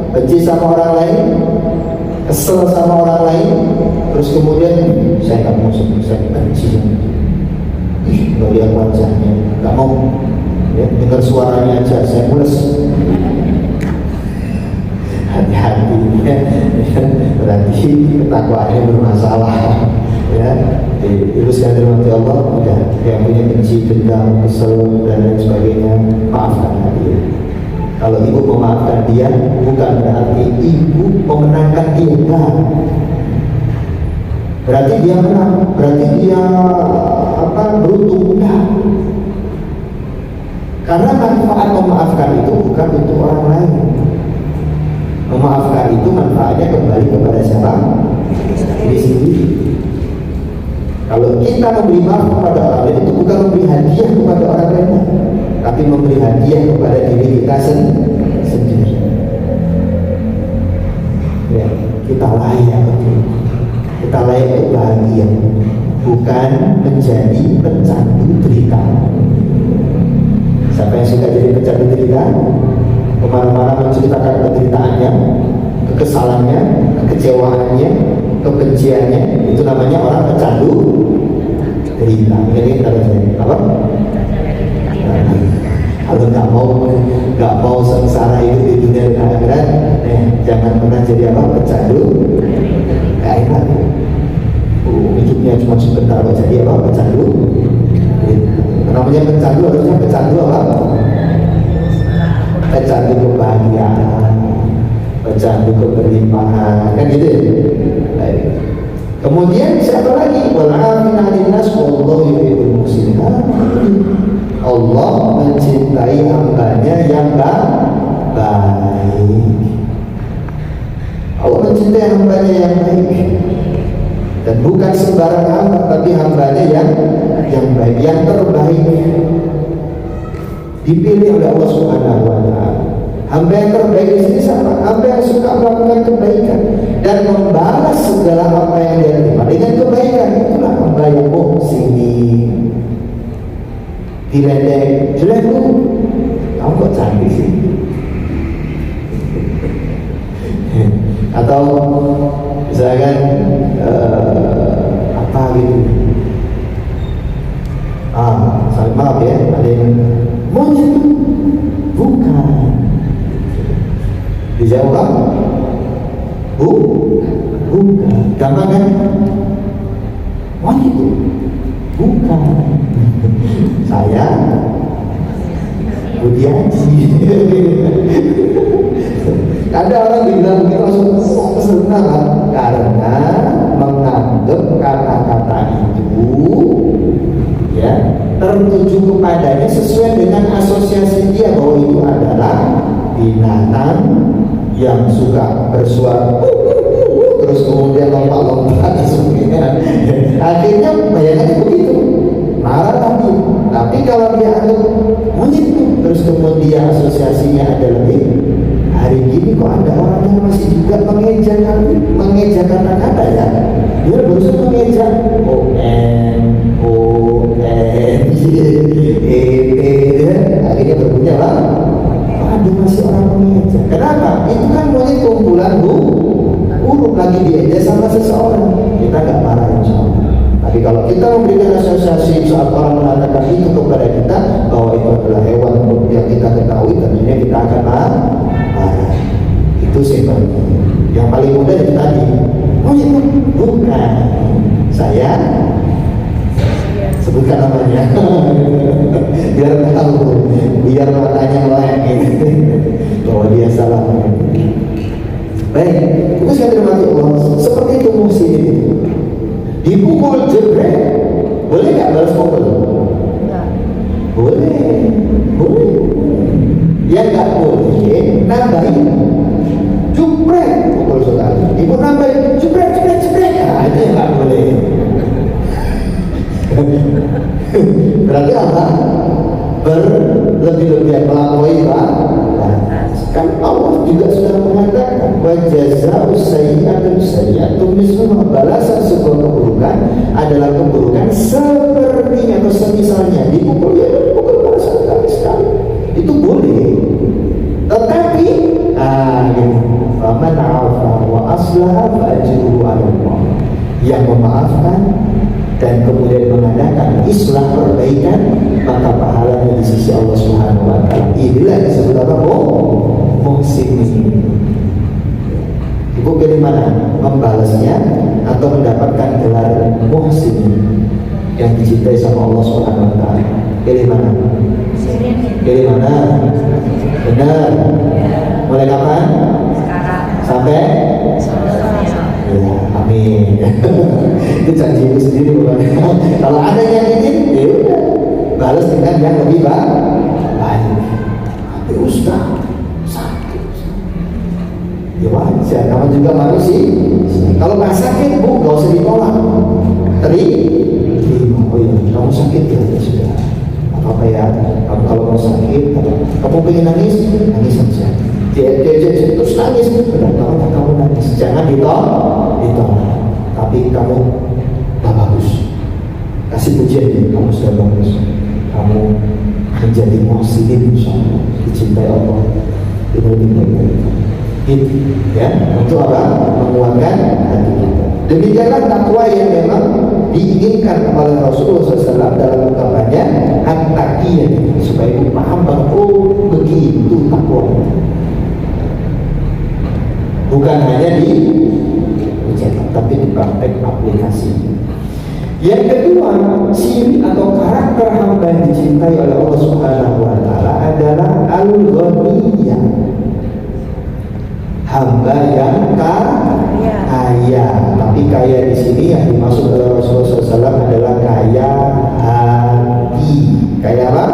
S2: benci sama orang lain, kesel sama orang lain, terus kemudian saya nggak mau sebut, saya benci, nggak lihat wajahnya, nggak mau ya, dengar suaranya aja, saya mules. Hati-hati ya. Berarti ketakwaannya bermasalah ya. Ibu sekalian dirahmati Allah, udah yang punya benci, dendam, kesel dan lain sebagainya, maafkan dia. Kalau ibu memaafkan dia, bukan berarti ibu memenangkan dia, enggak. Berarti dia menang, berarti dia beruntung, enggak. Karena manfaat memaafkan itu bukan untuk orang lain. Memaafkan itu manfaatnya kembali kepada siapa? Diri sendiri. Kalau kita memberi maaf kepada orang lain, itu bukan memberi hadiah kepada orang lain. tapi memberi hadiah kepada diri kita sendiri. Ya, kita layak untuk bahagia, bukan menjadi pecandu derita. Siapa yang suka jadi pecandu derita, kemana-mana menceritakan penderitaannya, kekesalannya, kekecewaannya, kebenciannya, itu namanya orang pecandu derita. Ini kata saya apa? Kalau nggak mau sengsara itu di dunia dan akhirat, jangan pernah jadi apa? Pecandu. Nggak enak. Hidupnya cuma sebentar kok jadi apa? Pecandu. Namanya pecandu harusnya pecandu apa? Pecandu kebahagiaan, pecandu keberlimpahan, kan gitu. Baik. Kemudian siapa lagi? Wal'afina 'anil nas wallahu yuhibbul muhsinin. Allah mencintai hambanya yang baik. Allah mencintai hambanya yang baik, dan bukan sembarang hamba, tapi hambanya yang baik, yang terbaik, dipilih oleh Allah Subhanahu wa Ta'ala. Hamba yang terbaik di sini sama, hamba yang suka melakukan kebaikan dan membalas segala apa yang dia terima dengan kebaikan. Itulah hamba yang muhsinin. Diledek, jelek lu, kamu kok cantik sih? Atau misalkan apa gitu? Saling maaf ya, ada yang monyet, bukan. Dijawab apa? Bukan. Gampang kan? Monyet, bukan. Saya Budi Haji. Ada orang bilang begitu langsung senang kan? Karena menganggap kata-kata itu ya tertuju kepadanya sesuai dengan asosiasi dia bahwa itu adalah binatang yang suka bersuara terus kemudian lompat-lompat akhirnya bayangannya begitu, marah lagi. Tapi kalau dia anggap monyet terus kemudian asosiasinya adalah hari ini kok ada orang yang masih juga mengeja kata-kata ya, dia berusaha mengeja akhirnya berbunyi lah, ada masih orang mengeja. Kenapa? Itu kan monyet kumpulan huruf lagi diaja sama seseorang, kita nggak marah insya Allah. Tapi kalau kita memberikan asosiasi saat orang mengatakan itu kepada kita bahwa itu adalah hewan yang kita ketahui, tentunya kita akan marah. Itu sebenarnya yang paling mudah itu tadi. Oh itu bukan, saya sebutkan namanya biar tahu, biar matanya melek bahwa dia salah. Baik, itu saya terima Allah. Seperti itu muhsin itu dipukul jebrek, boleh nggak balas pukul? Boleh. Yang nggak boleh nambahin jebrek pukul sekali. Ibu nambahin jebrek. Nah, itu yang nggak boleh. Berarti apa? Berlebih-lebihan melampaui kan Allah juga sudah mengatakan wa jazaa'u sayyi'atin sayyi'atun misluha, balasan sebuah keburukan adalah keburukan sepertinya atau semisalnya. Dipukul ya dipukul balasan sekali itu boleh, tetapi faman 'afa wa aslaha fa ajruhu 'ala Allah, yang memaafkan dan kemudian mengadakan islah perbaikan maka pahalanya di sisi Allah Subhanahu wa Ta'ala. Inilah disebut apa? Muhsin. Ibu pilih mana? Membalasnya atau mendapatkan gelar muhsin yang dicintai sama Allah Subhanahu wa Ta'ala? Pilih mana? Pilih mana? Benar. Mulai kapan?
S3: Sekarang.
S2: Sampai? Ya, amin. Itu janji itu sendiri bukan? Kalau ada yang ingin, ya udah balas dengan yang lebih baik. Tapi Ustaz sakit, ya wajar, kamu juga manusia. Kalau nggak sakit bu, nggak usah ditolak. Terima, oh iya, kamu sakit ya sudah. Apa ya? Kamu kalau mau sakit Kamu pengen nangis, nangis saja. Dia terus nangis, kenapa kamu nangis? Jangan ditolak. Tapi kamu tak bagus. Kasih pujian dia, kamu sudah bagus. Kamu menjadi muhsinin, insyaallah dicintai Allah. Gitu, ya, untuk apa? Menguatkan hati kita. Demikianlah takwa yang memang diinginkan oleh Rasulullah SAW dalam ungkapannya at-taqiyah, supaya kita paham bahwa oh begitu takwa. Bukan hanya di ucapan, tapi di praktek aplikasi. Yang kedua, ciri atau karakter hamba yang dicintai oleh Allah Subhanahu wa taala adalah al-ghaniyah. Hamba yang kaya. Tapi kaya di sini yang dimaksud oleh Rasulullah SAW adalah kaya hati. Kaya apa?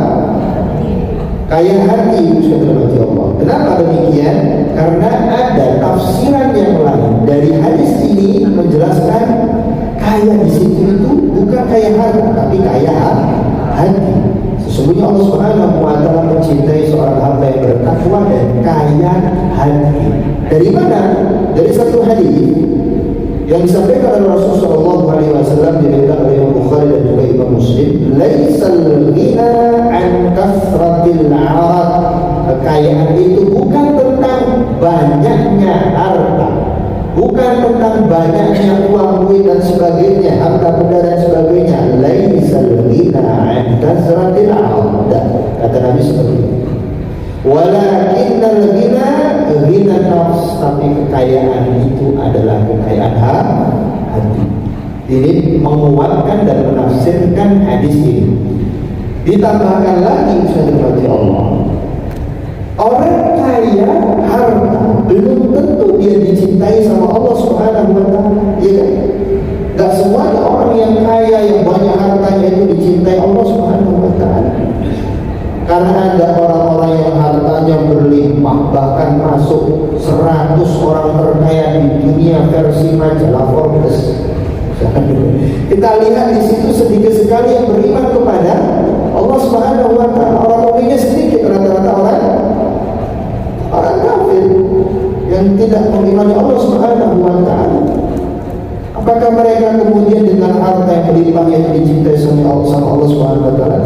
S2: Kaya hati, saudara Allah. Kenapa demikian? Karena ada tafsiran yang lain dari hadis ini menjelaskan kaya di situ itu bukan kaya harta, tapi kaya hati. Sesungguhnya Allah Subhanahu wa taala mencintai seorang hamba yang bertakwa dan kaya hati. Dari mana? Dari satu hadis yang disampaikan oleh Rasulullah sallallahu alaihi wasallam diriwayatkan oleh Imam Bukhari dan juga Imam Muslim, "Laisal ghina an kasratil 'arad." Kekayaan itu bukan tentang banyaknya harta, bukan tentang banyaknya uang, duit dan sebagainya, harta benda dan sebagainya. Laisal ghina an kasratil 'arad. Kata Nabi seperti itu. Walakinnal ghina nafs, tapi kekayaan itu adalah kekayaan hati. Ini menguatkan dan menafsirkan hadis ini. Ditambahkan lagi saudara Allah, orang kaya harta belum tentu dia dicintai sama Allah Subhanahu wa taala, ya kan? Gak semuanya orang yang kaya yang banyak hartanya itu dicintai Allah Subhanahu wa taala. Karena ada orang-orang yang hartanya berlimpah, bahkan masuk 100 orang terkaya di dunia versi majalah Forbes. Kita lihat di situ sedikit sekali yang beriman kepada Allah Subhanahu wa taala. Orang mukminnya sedikit, rata-rata orang kafir yang tidak mengimani Allah Subhanahu wa taala. Apakah mereka kemudian dengan harta yang berlimpah yang dicintai sama Allah Subhanahu wa taala?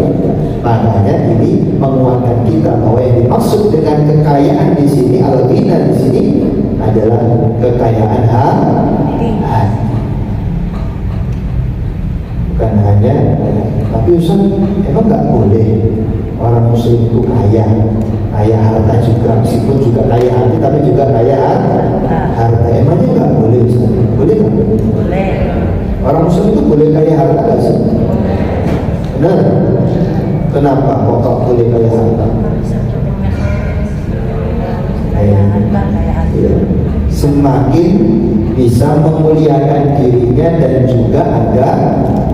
S2: Makanya ini menguatkan kita bahwa yang dimaksud dengan kekayaan di sini, al-ghina di sini adalah kekayaan hati. Bukan hanya, tapi Ustaz, emang nggak boleh orang Muslim itu kaya harta juga, meskipun juga kaya hati, tapi juga kaya harta. Emangnya nggak boleh Ustaz? Boleh nggak? Boleh. Orang Muslim itu boleh kaya harta nggak sih? Benar? Kenapa kok boleh kaya harta? Semakin bisa memuliakan dirinya dan juga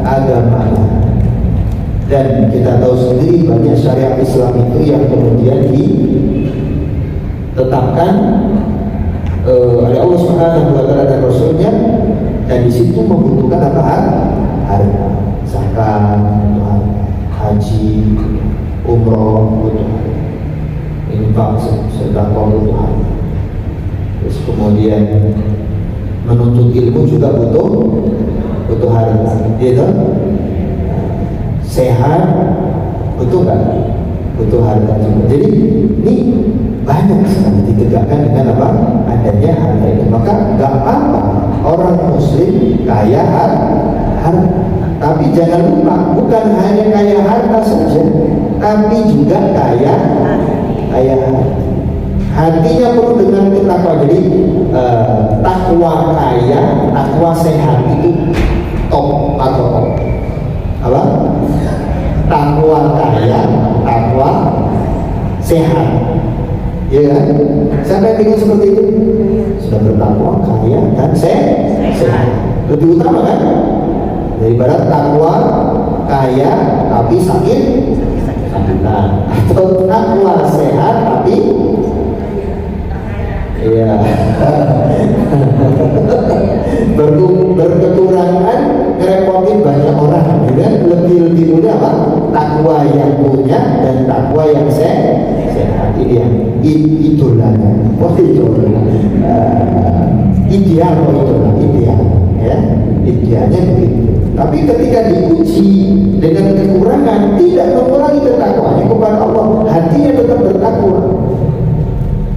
S2: agamanya. Dan kita tahu sendiri banyak syariat Islam itu yang kemudian ditetapkan oleh Allah Subhanahu wa taala dan Rasulnya, dan di situ membutuhkan apa? Harta, zakat, haji, umroh, infak, sedekah, butuh. Terus kemudian menuntut ilmu juga butuh harta, gitu. Sehat butuh nggak? Butuh harta juga. Jadi ini banyak sekali ditegakkan dengan apa? Adanya harta itu. Maka nggak apa-apa orang Muslim kaya harta. Tapi jangan lupa, bukan hanya kaya harta saja, tapi juga kaya hati. Hatinya perlu dengan takwa. Jadi takwa kaya, takwa sehat itu top atau top. Apa? Takwa kaya, takwa sehat. Ya kan? Siapa yang ingin seperti itu? Sudah bertakwa, kaya dan sehat. Lebih utama kan? Daripada takwa kaya tapi sakitan, atau takwa sehat tapi ya berkekurangan, ngerepotin banyak orang. Dan lebih mudah apa? Takwa yang punya dan takwa yang sehat. idolanya, ideal ideal, ya, idealnya begitu. Tapi ketika diuji dengan kekurangan, tidak mengurangi ketakwanya kepada Allah, hatinya tetap bertakwa.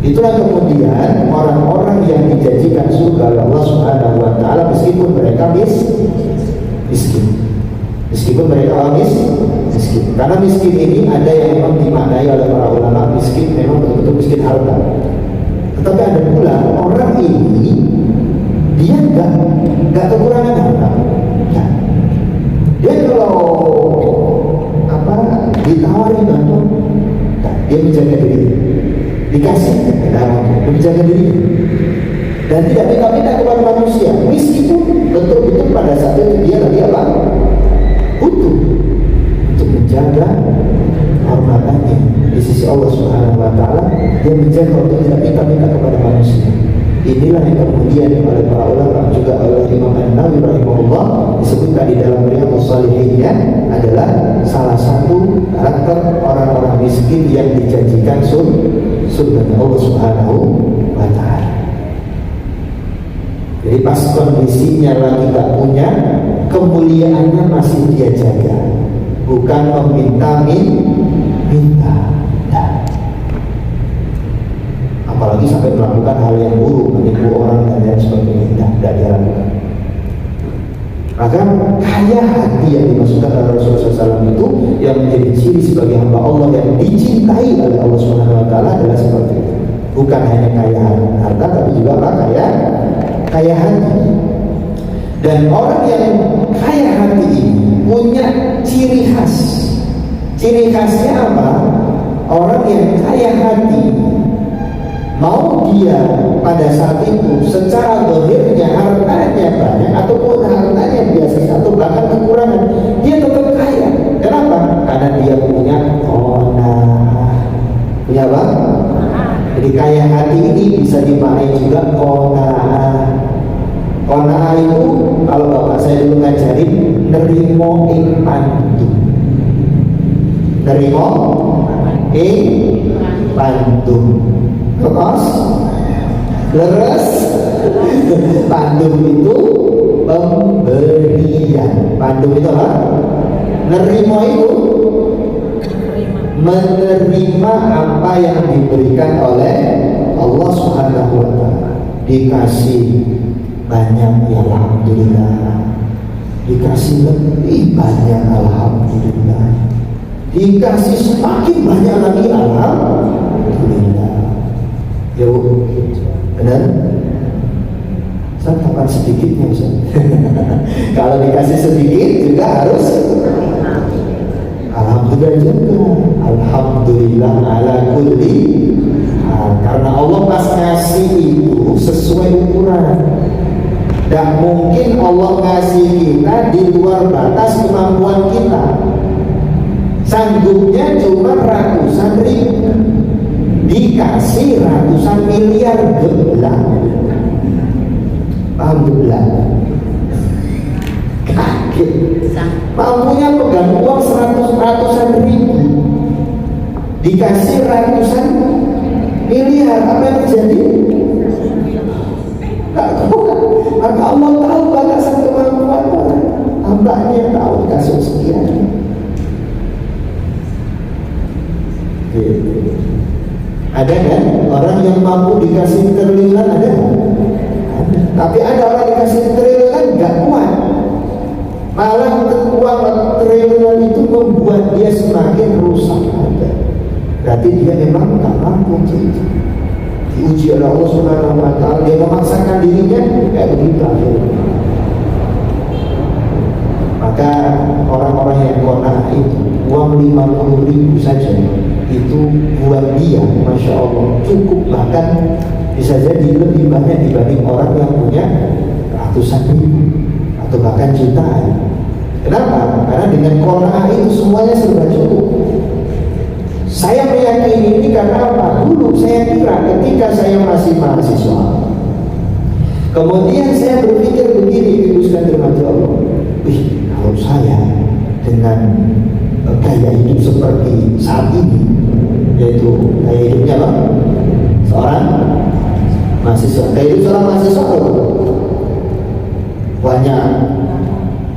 S2: Itulah kemudian orang-orang yang dijanjikan surga oleh Allah Subhanahu wa taala meskipun mereka miskin. Meskipun mereka miskin. Karena miskin ini ada yang memang dimaknai oleh para ulama miskin memang betul-betul miskin harta. Tetapi ada pula orang ini dia enggak kekurangan harta. Ya. Dia kalau ditawari bantu, dia menjaga diri. Dikasih dia menjaga diri dan tidak minta kepada manusia meskipun betul-betul pada saat itu dia butuh untuk menjaga hormatannya di sisi Allah Subhanahu wa taala. Dia menjaga untuk tidak minta kepada manusia. Inilah yang kemudian oleh para ulama juga oleh Imam An-Nawawi rahimahullah disebutkan di dalam Riyadhus Shalihinnya adalah salah satu karakter orang-orang miskin yang dijanjikan surga Allah Subhanahu wa taala. Jadi pas kondisinya lagi tak punya, kemuliaannya masih dia jaga, bukan minta. Apalagi sampai melakukan hal yang buruk, menipu orang dan lain sebagainya, tidak dia lakukan. Maka kaya hati yang dimaksudkan oleh Rasulullah SAW itu yang menjadi ciri sebagai hamba Allah yang dicintai oleh Allah Subhanahu wa taala adalah seperti itu. Bukan hanya kaya harta, tapi juga kaya hati. Dan orang yang kaya hati ini punya ciri khas. Ciri khasnya apa? Orang yang kaya hati, mau dia pada saat itu secara zahirnya hartanya banyak ataupun hartanya biasa atau bahkan kekurangan, dia tetap kaya. Kenapa? Karena dia punya qanaah. Punya apa? Jadi kaya hati ini bisa dimaknai juga qanaah. Qanaah itu kalau bapak saya dulu ngajarin nerimo ing pandu. Nerimo ing pandu. Terus leres pandum itu pemberian. Pandum itu apa? Nerimo itu menerima apa yang diberikan oleh Allah Subhanahu wa taala. Dikasih banyak ya alhamdulillah, dikasih lebih banyak alhamdulillah, dikasih semakin banyak lagi alhamdulillah. Ya Bu, benar? Kapan sedikitnya Ustaz? Kalau dikasih sedikit juga harus alhamdulillah juga. Alhamdulillah ala kulli hal. Karena Allah pas ngasih itu sesuai ukuran. Dan mungkin Allah ngasih kita di luar batas kemampuan kita. Sanggupnya cuma ratusan ribu, dikasih ratusan miliar geblak. Alhamdulillah. Kaget. Mampunya pegang uang ratusan ribu, dikasih ratusan miliar. Apa yang terjadi? Tak tahu. Maka Allah tahu batasan kemampuan orang. Hambanya tahu dikasih sekian. Ada kan orang yang mampu dikasih triliunan? Ada. Tapi ada orang dikasih triliunan gak kuat. Malah uang triliunan itu membuat dia semakin rusak. Berarti dia memang tak mampu. Diuji oleh Allah Subhanahu wa taala, dia memaksakan dirinya kayak begitu akhirnya. Maka orang-orang yang qanaah itu uang 50.000 saja itu buat dia, masya Allah cukup, bahkan bisa jadi lebih banyak dibanding orang yang punya ratusan ribu atau bahkan jutaan. Kenapa? Karena dengan qanaah itu semuanya serba cukup. Saya meyakini ini karena apa? Dulu saya kira ketika saya masih mahasiswa, kemudian saya berpikir begini, Ibu sekalian dirahmati Allah. Kalau saya dengan gaya hidup seperti saat ini, yaitu gaya hidupnya apa? seorang mahasiswa. Kayak seorang mahasiswa banyak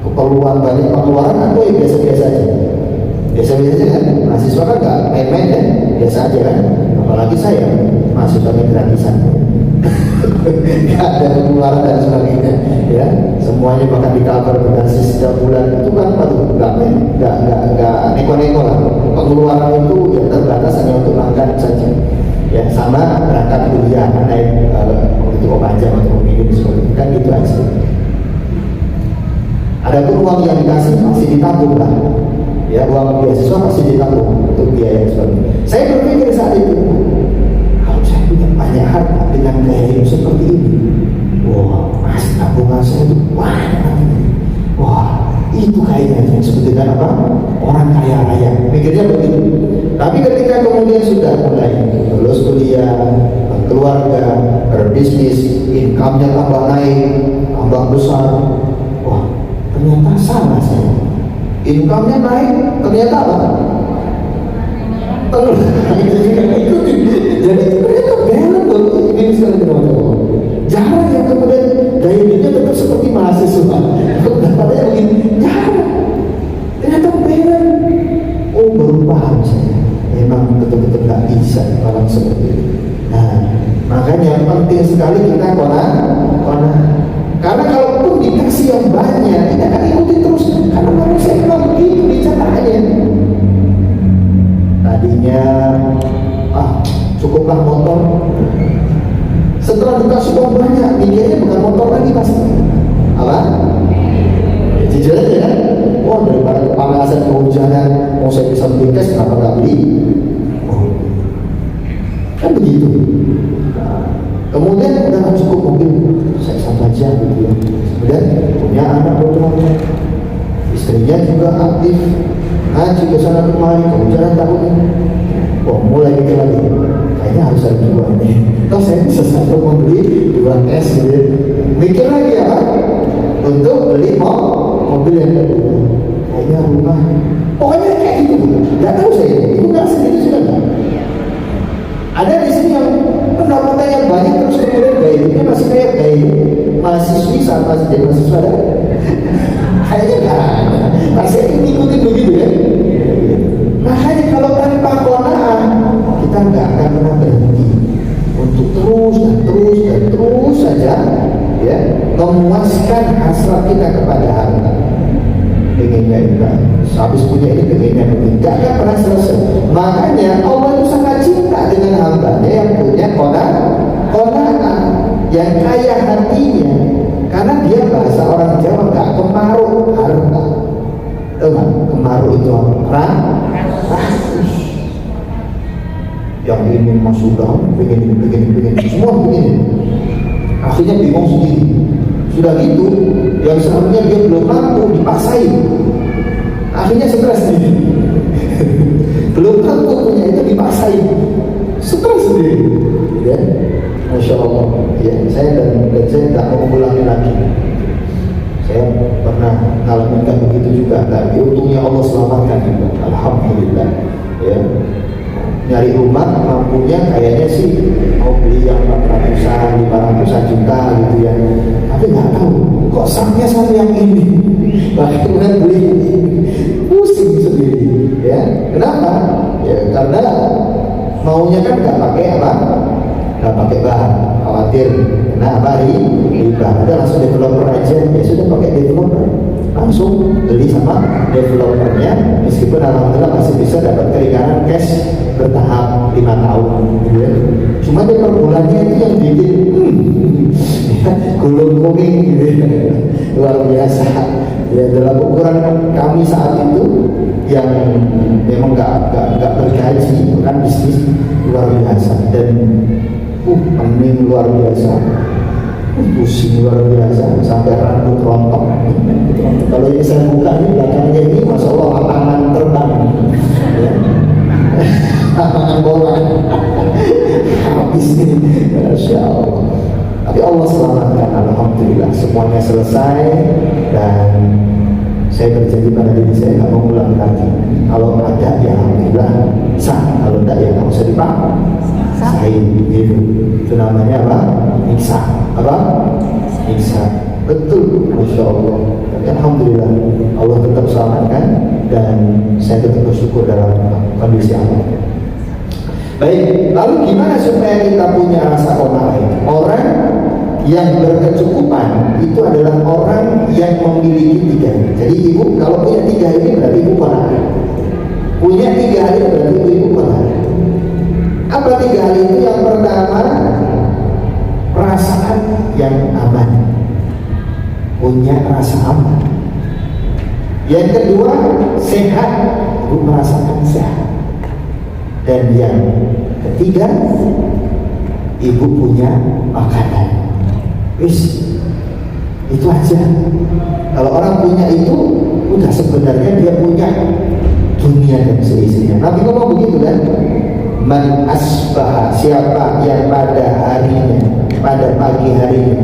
S2: keperluan, banyak pengeluaran atau yang biasa-biasa aja. Biasa-biasa aja kan, mahasiswa kan nggak main-main kan, biasa aja kan. Apalagi saya mahasiswanya gratisan, nggak ada pengeluaran dan sebagainya, ya. Semuanya bahkan di cover berdasar setiap bulan itu kan nggak neko-neko lah. Pengeluaran itu ya terbatas hanya untuk makan saja, ya, sama berangkat kuliah naik itu pajak atau minum seperti kan gitu aja. Adapun uang yang dikasih masih ditabung lah, ya, uang beasiswa masih ditabung untuk biaya sebagainya. Saya berpikir saat itu, kalau saya punya banyak harta dengan gaya hidup seperti ini, wah, mas tabungan saya itu banyak, wah, itu kayaknya yang disebut dengan apa? Orang kaya raya. Pikirnya begitu. Tapi ketika kemudian sudah mulai lulus kuliah, keluarga, berbisnis, income-nya tambah naik, tambah besar, wah, ternyata salah saya. Income-nya naik, ternyata apa? Jadi ternyata balance loh. Ini sekali teman-teman. Jarang yang kemudian gaya hidupnya tetap seperti mahasiswa. Padahal yang begini, jarang. Ternyata balance. Oh, baru paham saya. Memang betul-betul nggak bisa orang seperti itu. Nah, makanya penting sekali kita kona. Karena kalaupun dikasih yang banyak, kita akan ikuti terus. Karena manusia memang begitu bicaranya. Tadinya, cukuplah motor. Setelah dikasih uang banyak, mikirnya bukan motor lagi pasti. Apa? Ya, jujur aja kan? Oh, daripada kepanasan kehujanan, mau saya bisa beli cash, kenapa nggak beli? Oh, kan begitu. Kemudian udah cukup mobil, saya saja gitu ya. Kemudian punya anak berdua, istrinya juga aktif, ngaji ke sana kemari, kemudian tahun. Oh, mulai mikir lagi, kayaknya harus ada dua nih. Toh saya bisa satu membeli dua cash gitu. Mikir lagi apa? Untuk beli mobil yang kedua. Kayaknya rumah. Pokoknya kayak gitu. Gak tahu saya, itu nggak segitu juga nggak. Ada di sini yang pendapatannya banyak terus kemudian gaya hidupnya masih kayak gaya mahasiswi saat masih jadi mahasiswa ada. Kayaknya nggak ada. Masih ngikutin begitu ya. Makanya kalau tanpa qanaah kita nggak akan pernah berhenti untuk terus saja ya memuaskan hasrat kita kepada harta. Pengennya itu, habis punya ini pengennya begini, tidak akan pernah selesai. Makanya Allah itu sangat cinta dengan hambanya yang punya qanaah, yang kaya hatinya, karena dia bahasa orang Jawa nggak kemaruh harta. Kemaruh itu yang ini mas sudah begini, semua begini. Akhirnya bingung sendiri. Sudah gitu, yang seharusnya dia belum mampu dipaksain. Akhirnya stres sendiri. Belum mampu punya itu dipaksain. Stres sendiri. Ya, Masya Allah. Ya, saya tidak mau mengulangi lagi. Saya pernah ngalamin begitu juga. Tapi untungnya Allah selamatkan juga. Alhamdulillah. Ya. Nyari rumah mampunya kayaknya sih mau beli yang 400-an, 500-an juta gitu ya. Tapi nggak tahu kok sampnya satu yang ini. Bahkan beli pusing sendiri. Ya, kenapa? Ya karena maunya kan nggak pakai apa? Nggak pakai bahan. Khawatir. Nah, riba. Ada langsung developer aja. Ya sudah pakai developer. Langsung beli sama developernya, meskipun alhamdulillah masih bisa dapat keringanan cash bertahap 5 tahun gitu ya. Cuma dia per bulannya itu yang bikin gulung kuning gitu ya. Luar biasa ya, dalam ukuran kami saat itu yang memang nggak bergaji, kan bisnis luar biasa dan pening luar biasa, pusing luar biasa sampai rambut rontok. Kalau ini saya buka ini belakangnya ini, masya Allah lapangan terbang, ya. Lapangan bola, habis ini, masya Allah. Tapi Allah selamatkan, alhamdulillah semuanya selesai dan saya berjanji pada diri saya nggak mau ulang lagi. Kalau ada ya alhamdulillah sah, kalau tidak ya nggak usah dipaksain gitu. Itu namanya apa? Nyiksa. Apa? Nyiksa. Betul, Masya Allah. Tapi Alhamdulillah Allah tetap selamatkan dan saya tetap bersyukur dalam kondisi Allah. Baik, lalu gimana supaya kita punya rasa qanaah? Orang yang berkecukupan itu adalah orang yang memiliki 3 ini. Jadi ibu kalau punya 3 ini berarti ibu qanaah. Punya 3 hal ini berarti ibu qanaah. Apa 3 hal itu? Yang pertama, perasaan yang aman. Punya rasa aman. Yang kedua, sehat. Ibu merasakan sehat. Dan yang ketiga, ibu punya makanan. Wis, itu aja. Kalau orang punya itu, udah sebenarnya dia punya dunia dan seisinya. Nabi ngomong begitu kan? Man asbaha, siapa yang pada harinya, pada pagi harinya,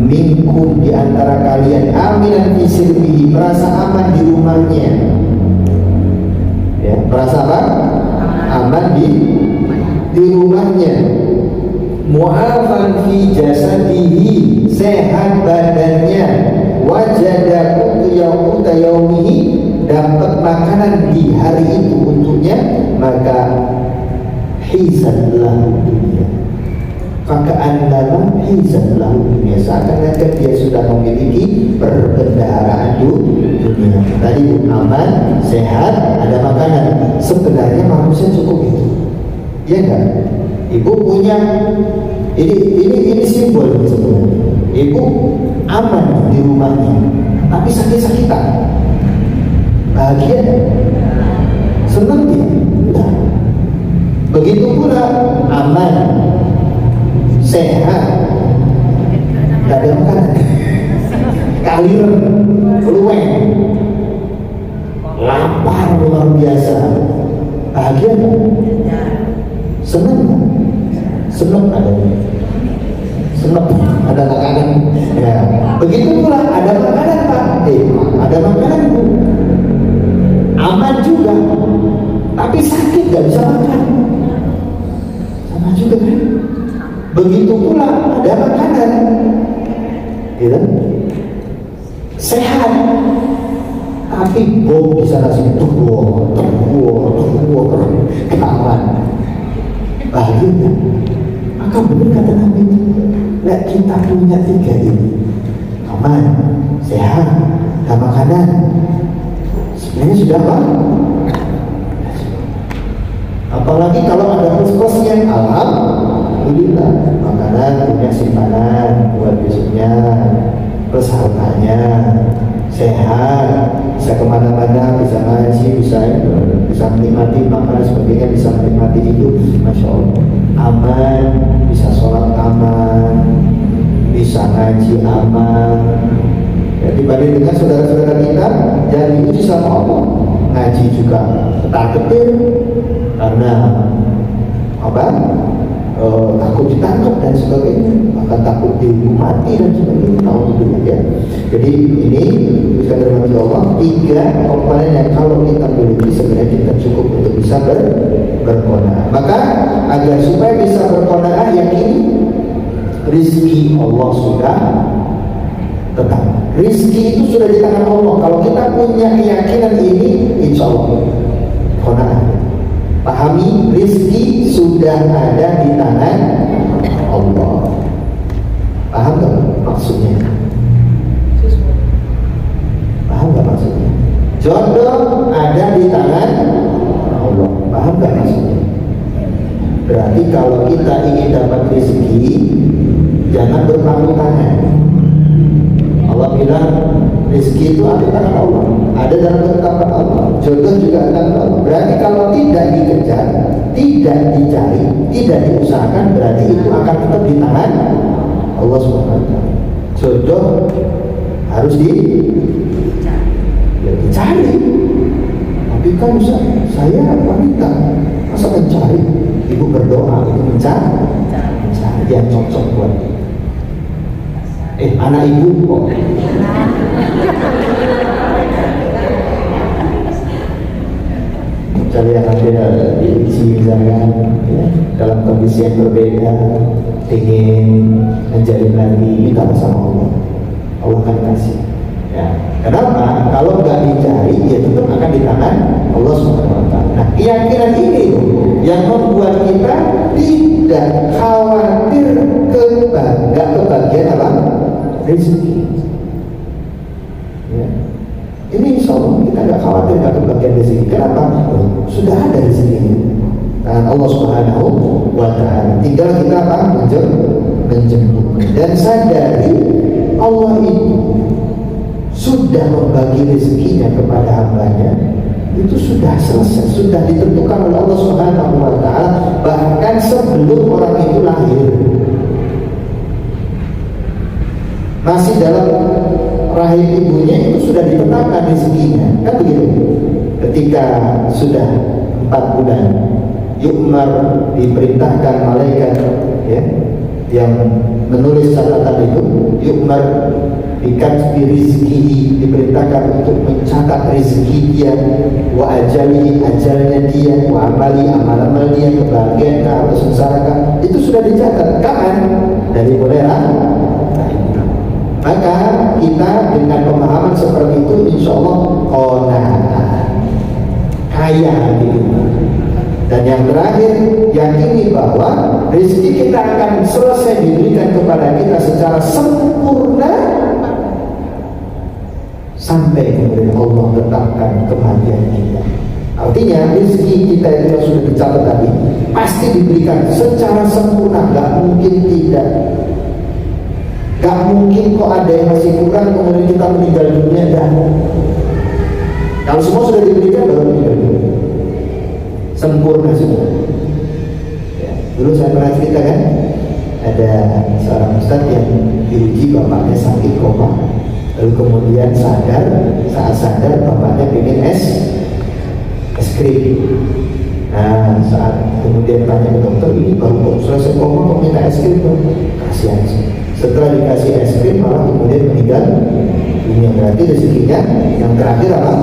S2: minkum di antara kalian, aminan fi sirbihi, merasa aman di rumahnya. Ya, merasa apa? Aman di rumahnya. Mu'afan fi jasadihi, sehat badannya. Wajada quta yaumihi, dapat makanan di hari itu untuknya, maka hizan lahu dunia. Faka'annama hizan lahu dunia, seakan-akan dia sudah memiliki perbendaharaan dunia. Tadi aman, sehat, ada makanan. Sebenarnya manusia cukup itu, ya kan? Ibu punya ini simbol sebenarnya. Ibu aman di rumahnya, tapi sakit-sakitan. Bahagia, senang dia. Nah, begitu pula aman, sehat, tidak ada makanan, kalir, luweng, lapar luar biasa. Bahagia kan? Senang kan? Senang ada makanan. Ya. Begitu pula ada makanan Pak. Ada makanan Bu. Aman juga, tapi sakit gak bisa makan. Sama juga kan? Begitu pula ada makanan, gitu? Sehat, tapi bom di sana sini terbuang, kawan. Bahagia. Maka benar kata Nabi itu, nah, kita punya 3 ini, aman, sehat, dan makanan. Sebenarnya sudah apa? Apalagi kalau ada plus-plusnya, alhamdulillah, makanan punya simpanan buat besoknya, plus hartanya, sehat, bisa kemana-mana, bisa ngaji, bisa menikmati makanan sebagainya, bisa menikmati itu, Masya Allah. Aman, bisa sholat aman, bisa ngaji aman. Ya, dibanding dengan saudara-saudara kita yang diuji sama Allah, ngaji juga ketar-ketir karena apa? Takut ditangkap dan sebagainya, bahkan takut dihukum mati dan sebagainya. Alhamdulillah ya. Jadi ini bisa dirahmati Allah, 3 komponen yang kalau kita miliki sebenarnya kita cukup untuk bisa berqanaah. Maka agar supaya bisa berqanaah, yakini rizki Allah sudah tetap. Rizki itu sudah di tangan Allah. Kalau kita punya keyakinan ini, insya Allah qanaah. Pahami, rizki sudah ada di tangan Allah. Paham gak maksudnya? Paham gak maksudnya? Jodoh ada di tangan Allah. Paham gak maksudnya? Berarti kalau kita ingin dapat rizki, jangan berpangku tangan. Allah bilang rezeki itu ada di tangan Allah, ada dalam ketetapan Allah. Jodoh juga ada tangan Allah. Berarti kalau tidak dikejar, tidak dicari, tidak diusahakan, berarti itu akan tetap di tangan Allah SWT. Jodoh harus dicari. Tapi kan saya wanita, masa mencari? Ibu berdoa itu mencari yang cocok buat anak ibu kok. Cari yang ada di isi misalkan, ya. dalam kondisi yang berbeda, ingin menjalin lagi, minta sama Allah. Allah akan kasih. Ya. Kenapa? Kalau nggak dicari, ya tetap akan di tangan Allah Subhanahu Wa Taala. Nah, keyakinan ini yang membuat kita tidak khawatir nggak kebagian apa? Rezeki. Ya. Ini insya Allah kita nggak khawatir nggak kebagian rezeki. Kenapa? Sudah ada rezekinya. Allah Subhanahu Wa Taala. Tinggal kita apa? Menjemput dan sadari Allah itu sudah membagi rezekinya kepada hambanya, itu sudah selesai, sudah ditentukan oleh Allah Subhanahu Wa Taala bahkan sebelum orang itu lahir, masih dalam rahim ibunya itu sudah ditetapkan rezekinya, kan begitu? Ketika sudah 4 bulan, Yu'mar diperintahkan malaikat ya yang menulis catatan itu, Yu'mar dikasih rezeki, diperintahkan untuk mencatat rezeki dia, wa ajali ajalnya dia, wa amali amal dia, kebahagiaan atau sengsara, itu sudah dicatat. Kapan? Dari mulai maka kita dengan pemahaman seperti itu insya Allah kaya hati kita. Dan yang terakhir, yakini bahwa rezeki kita akan selesai diberikan kepada kita secara sempurna sampai kemudian Allah tetapkan kematian kita. Artinya rezeki kita yang sudah dicatat tadi pasti diberikan secara sempurna, gak mungkin tidak. Gak mungkin kok ada yang masih kurang kemudian kita meninggal dunia. Dan kalau semua sudah diberikan baru meninggal dunia, sempurna semua. Ya, dulu saya pernah cerita kan, ada seorang ustadz yang diuji bapaknya sakit koma, lalu kemudian saat sadar bapaknya pengen es krim. Nah, saat kemudian tanya ke dokter, ini baru selesai koma kok minta es krim dong? Kasihan sih. Setelah dikasih es krim malah kemudian meninggal dunia. Berarti rezekinya yang terakhir apa?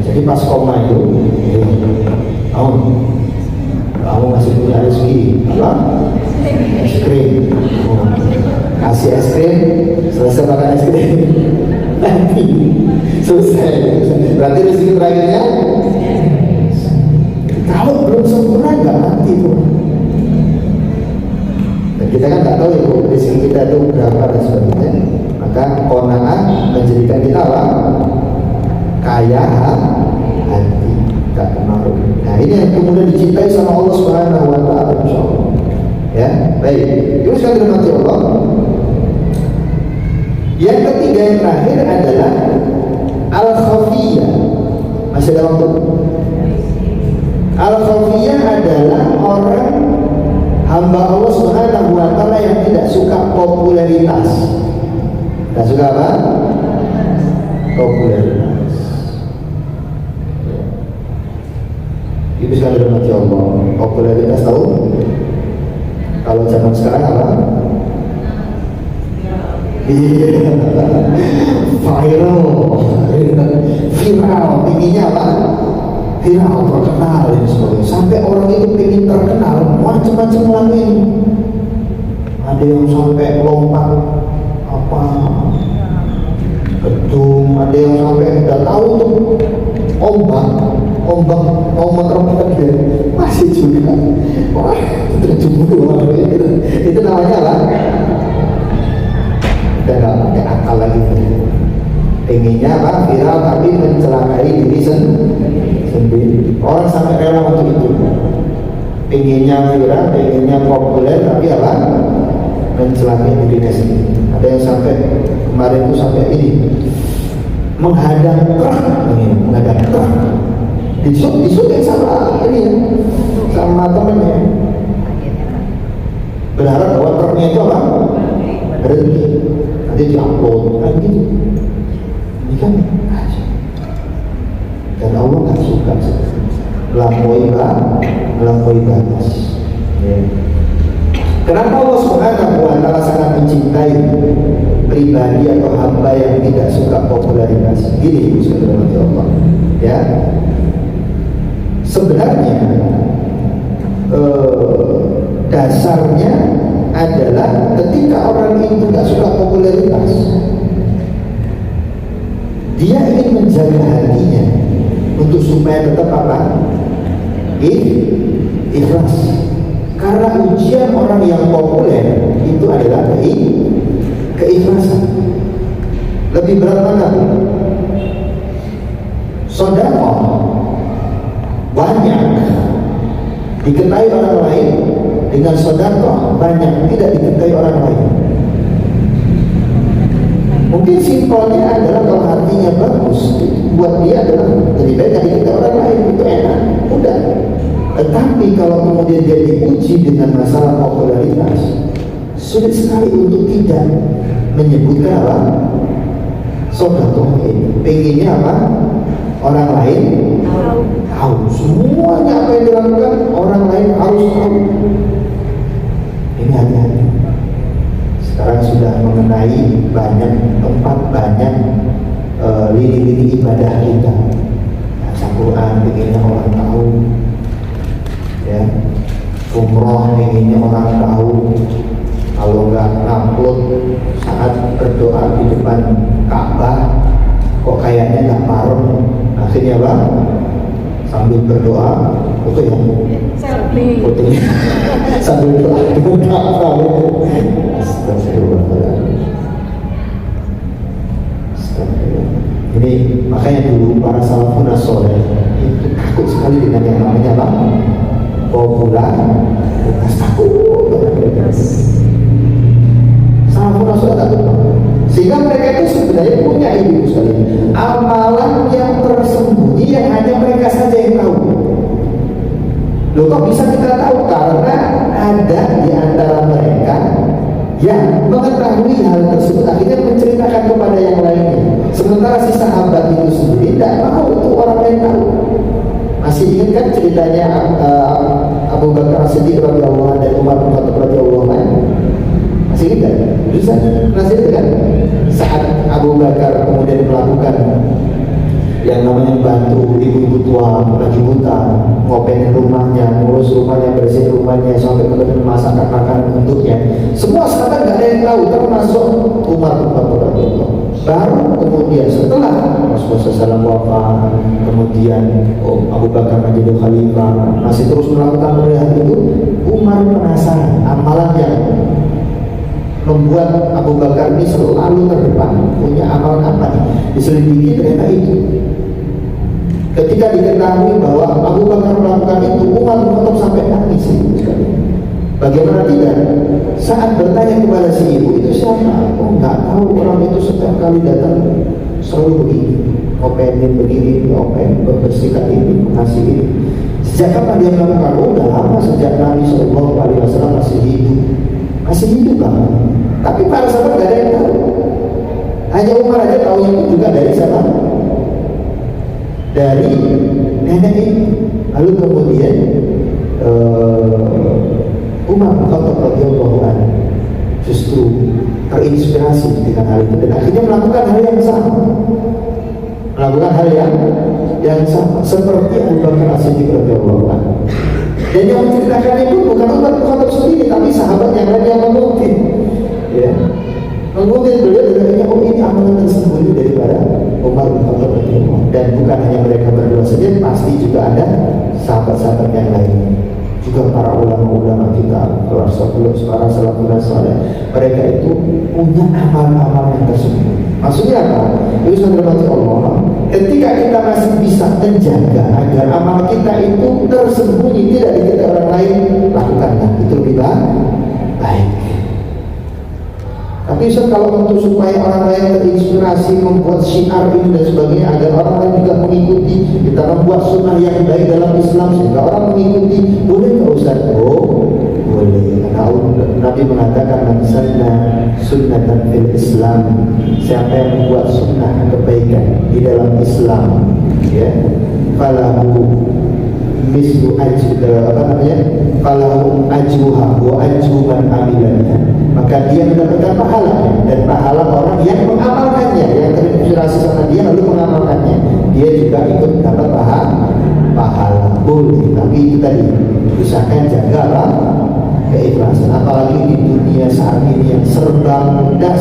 S2: Jadi pas koma itu, kamu masih punya rezeki apa? Es krim. Kasih es krim, selesai makan es krim, nanti selesai. Berarti rezeki terakhirnya kalau belum sempurna nggak mati tuh. Dan kita kan nggak tahu ya rezeki kita itu berapa dan sebagainya. Maka qanaah menjadikan kita apa? Kaya hati, tak kemaru. Nah ini yang kemudian dicintai sama Allah Subhanahu Wa Taala, insyaallah. Ya, baik. Itu sekali dirahmati Allah. Yang ketiga yang terakhir adalah al-khafiyah. Masih ada waktu? Al-khafiyah adalah orang hamba Allah Subhanahu Wa Taala yang tidak suka popularitas. Tidak suka apa? Popularitas. Itu sekali dirahmati Allah. Popularitas tahu? Kalau zaman sekarang apa? Viral, tingginya apa? Viral, terkenal dan sebagainya. Sampai orang itu ingin terkenal, macam-macam lagi. Ada yang sampai lompat apa gedung, ada yang sampai nggak tahu tuh ombak mau menerbang dia masih juga. Wah, terjebur itu namanya apa? Dan gak pakai akal lagi. Pengennya apa? Viral tapi mencelakai diri sendiri. Orang sampai rela untuk itu. Pengennya viral, pengennya populer tapi apa? Mencelakai dirinya sendiri. Ada yang sampai kemarin itu sampai ini menghadang truk, disuruh sama ini ya, sama temannya. Berharap bahwa truknya itu apa? Berhenti. Nanti diupload kan gitu. Ini kan aja. Dan Allah nggak suka melampaui batas. Ya. Kenapa Allah Subhanahu Wa Taala sangat mencintai pribadi atau hamba yang tidak suka popularitas? Gini, saudara Allah. Ya. Sebenarnya dasarnya adalah ketika orang itu nggak suka popularitas, dia ingin menjaga hatinya untuk supaya tetap apa? Ikhlas. Karena ujian orang yang populer itu adalah keikhlasan. Lebih berat mana? Sedekah banyak diketahui orang lain dengan sedekah banyak tidak diketahui orang lain. Mungkin simpelnya adalah kalau hatinya bagus, buat dia adalah lebih baik dari kita orang lain, itu enak, udah. Tetapi kalau kemudian dia diuji dengan masalah popularitas, sulit sekali untuk tidak menyebutkan apa? Sedekah ini. Pengennya apa? Orang lain tahu. Semuanya apa yang dilakukan orang lain harus tahu. Ini hati-hati. Sekarang sudah mengenai banyak tempat, banyak lini-lini ibadah kita. Baca Quran pengennya orang tahu, ya. Umroh pengennya orang tahu. Kalau nggak upload saat berdoa di depan Ka'bah, kok kayaknya nggak parem. Akhirnya apa? Sambil berdoa, foto ya, selfie, fotonya sambil doa dengan Ka'bah. Ini makanya dulu para salafun as-soleh itu takut sekali dengan yang namanya apa? Popularitas, takut banget. Salafun as-soleh takut banget. Sehingga mereka itu sebenarnya punya ilmu sekali, amalan yang tersembunyi yang hanya mereka saja yang tahu. Loh, kok bisa kita tahu? Karena ada di antara mereka yang mengetahui hal tersebut, akhirnya menceritakan kepada yang lainnya. Sementara si sahabat itu sendiri tidak mau untuk orang lain tahu. Masih ingat kan ceritanya Abu Bakar As-Siddiq radhiyallahu anhu dan Umar bin Khattab radhiyallahu anhu? Masih ingat? Bisa masih ingat kan? Saat Abu Bakar kemudian melakukan yang namanya bantu ibu-ibu tua lagi buta, ngopenin rumahnya, ngurus rumahnya, bersihin rumahnya, sampai kemudian masakan makanan untuknya. Semua sahabat nggak ada yang tahu, termasuk Umar bin Khattab. Baru kemudian setelah Rasulullah SAW wafat, kemudian Abu Bakar menjadi khalifah, masih terus melakukan hal itu. Umar penasaran amalan yang membuat Abu Bakar ini selalu terdepan, punya amalan apa nih? Diselidiki ternyata itu. Ketika diketahui bahwa Abu Bakar melakukan itu, Umar menutup sampai nangis sekali. Bagaimana tidak? Saat bertanya kepada si ibu, itu siapa? Oh, nggak tahu, orang itu setiap kali datang selalu begini, ngopenin begini, ngopen, membersihkan ini, mengasih ini. Sejak kapan dia melakukan? Oh, udah lama, sejak Nabi SAW masih hidup kan? Tapi para sahabat nggak ada yang tahu. Hanya Umar aja tahu itu juga dari siapa? Dari nenek ini. Lalu kemudian Umar bin Khattab radhiyallahu anhu justru terinspirasi dengan hal itu dan akhirnya melakukan hal yang sama. Seperti Abu Bakar As-Siddiq radhiyallahu anhu. Dan yang menceritakan itu bukan Umar bin Khattab sendiri, tapi sahabat yang lain yang mengutip, ya, mengutip beliau dengan ini amalan tersembunyi daripada Umar bin Khattab radhiyallahu anhu. Dan bukan hanya mereka berdua saja, pasti juga ada sahabat-sahabat yang lain. Juga para ulama-ulama kita, para salafun saleh, mereka itu punya amal-amal yang tersembunyi. Maksudnya apa? Itu saudara Allah, ketika kita masih bisa menjaga agar amal kita itu tersembunyi, tidak diketahui orang lain, lakukanlah, itu lebih baik. Tapi kalau untuk supaya orang lain terinspirasi, membuat syiar ini dan sebagainya agar orang lain juga mengikuti, kita membuat sunnah yang baik dalam Islam sehingga orang mengikuti, boleh nggak Ustaz? Oh, boleh. Karena Nabi mengatakan mansanna sunnatan fil Islam, siapa yang membuat sunnah kebaikan di dalam Islam, ya, falahu mislu falahu ajruha wa ajru man amilanya, maka dia mendapatkan pahalanya dan pahala orang yang mengamalkannya, yang terinspirasi sama dia lalu mengamalkannya, dia juga ikut dapat pahala. Boleh, tapi itu tadi usahakan jagalah keikhlasan, apalagi di dunia saat ini yang serba mudah,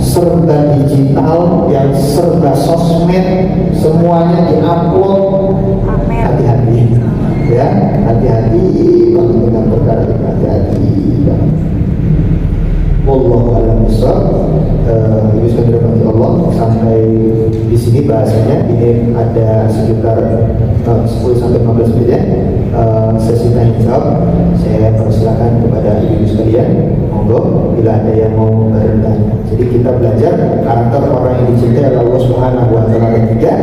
S2: serba digital, yang serba sosmed, semuanya diupload. Hati-hati, ya, hati-hati banget dengan perkara ini, hati-hati banget. Wallahu a'lam bishawab. Ibu sekalian dirahmati Allah, sampai di sini bahasanya. Ini ada sekitar 10-15 menit ya, sesi tanya jawab. Saya persilakan kepada ibu sekalian, monggo bila ada yang mau bertanya. Jadi kita belajar karakter orang yang dicintai oleh Allah Subhanahu wa taala. Ada tiga.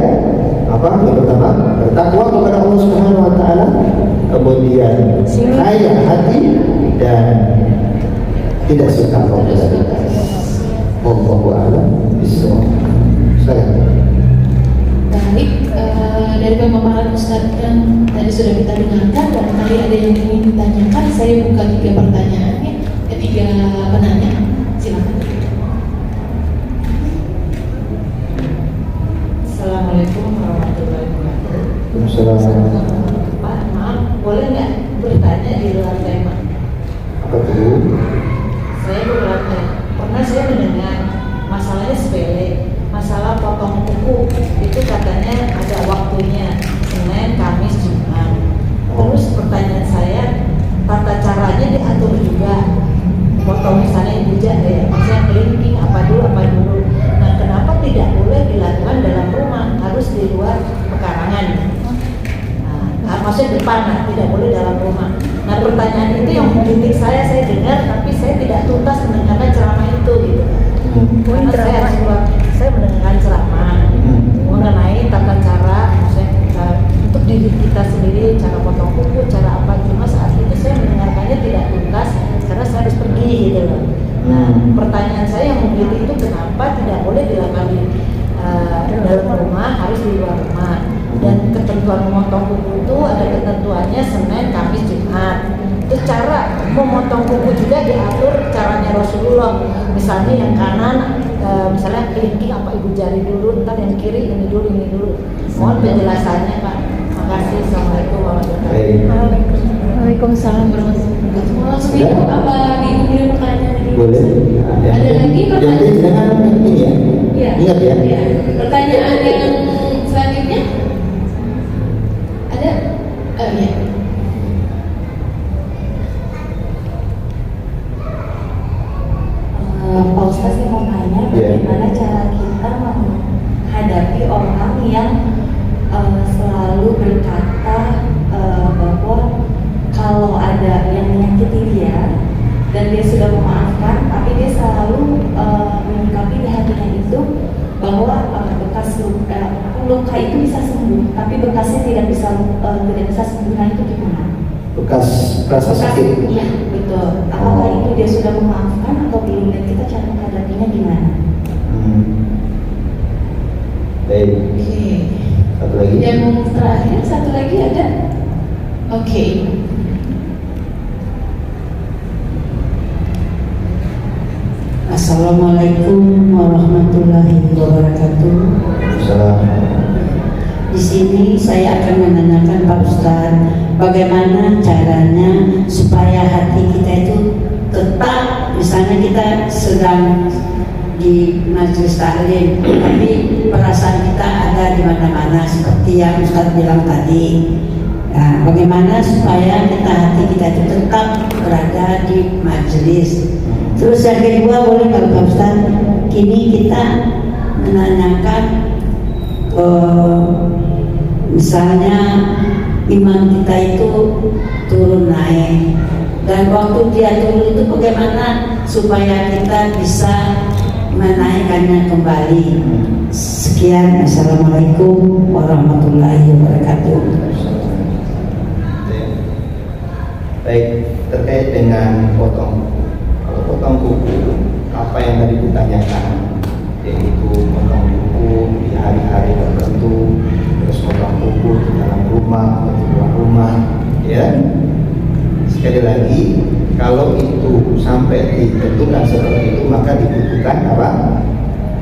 S2: Apa? Yang pertama, bertakwa kepada Allah Subhanahu wa taala, kemudian kaya hati, dan tidak suka popularitas. Wallahu a'lam bishawab.
S1: Baik, dari pemaparan Ustadz yang tadi sudah kita dengarkan, barangkali ada yang ingin ditanyakan. Saya buka 3 pertanyaannya, 3 penanya. Silakan.
S3: Assalamualaikum warahmatullahi wabarakatuh.
S2: Assalamualaikum.
S3: Pak, maaf, boleh nggak bertanya di luar tema?
S2: Apa itu?
S3: Saya bertanya, pernah saya mendengar masalahnya sepele, masalah potong kuku itu katanya ada waktunya, Senin, Kamis, Jumat. Terus pertanyaan saya, tata caranya diatur juga. Potong misalnya bujak ya, misalnya kelingking apa dulu. Nah, kenapa tidak boleh dilakukan dalam rumah, harus di luar pekarangan? Nah, maksudnya depan, nah, tidak boleh dalam rumah. Nah, pertanyaan itu yang titik saya dengar, tapi saya tidak tuntas mendengarkan ceramah itu gitu. Karena saya mendengarkan ceramah mengenai tata cara, maksudnya untuk diri kita sendiri, cara potong kuku, cara apa. Cuma saat itu saya mendengarkannya tidak tuntas karena saya harus pergi gitu loh. Nah, pertanyaan saya yang begitu itu kenapa tidak boleh dilakukan di dalam rumah, harus di luar rumah. Dan ketentuan memotong kuku itu ada ketentuannya Senin, Kamis, Jumat. Terus cara memotong kuku juga diatur caranya Rasulullah. Misalnya yang kanan, misalnya kelingking apa ibu jari dulu, ntar yang kiri ini dulu. Mohon penjelasannya Pak. Makasih. Assalamualaikum warahmatullahi wabarakatuh.
S1: Waalaikumsalam warahmatullahi wabarakatuh. Ibu, apa Ibu boleh pertanyaan ini?
S2: Boleh.
S1: Ada lagi pertanyaan?
S2: Jadi jangan ini ya.
S1: Iya.
S2: Ingat ya.
S1: Iya. Pertanyaan yang selanjutnya ada? Ya.
S4: Pak Ustaz, saya mau tanya bagaimana cara kita menghadapi orang yang selalu berkata bahwa kalau ada yang menyakiti dia dan dia sudah memaafkan, tapi dia selalu menyikapi di hatinya itu bahwa bekas luka itu bisa sembuh, tapi bekasnya tidak bisa sembuh. Nah, itu gimana?
S2: Bekas rasa sakit.
S4: Iya, betul. Apakah itu dia sudah memaafkan atau belum, dan kita cara menghadapinya gimana?
S2: Baik.
S1: Oke.
S2: Satu lagi.
S1: Yang terakhir, satu lagi ada? Oke.
S5: Assalamualaikum warahmatullahi wabarakatuh.
S2: Assalamualaikum.
S5: Di sini saya akan menanyakan Pak Ustadz, bagaimana caranya supaya hati kita itu tetap, misalnya kita sedang di majelis taklim, tapi perasaan kita ada di mana-mana seperti yang Ustadz bilang tadi. Nah, bagaimana supaya hati kita itu tetap berada di majelis? Terus yang kedua, boleh kalau Pak Ustadz, kini kita menanyakan misalnya iman kita itu turun naik, dan waktu dia turun itu bagaimana supaya kita bisa menaikkannya kembali. Sekian, assalamualaikum warahmatullahi wabarakatuh.
S2: Baik, terkait dengan potong kuku, apa yang tadi ditanyakan, yaitu potong kuku di hari-hari tertentu, terus potong kuku di dalam rumah atau di luar rumah, ya. Sekali lagi, kalau itu sampai ditentukan seperti itu, maka dibutuhkan apa?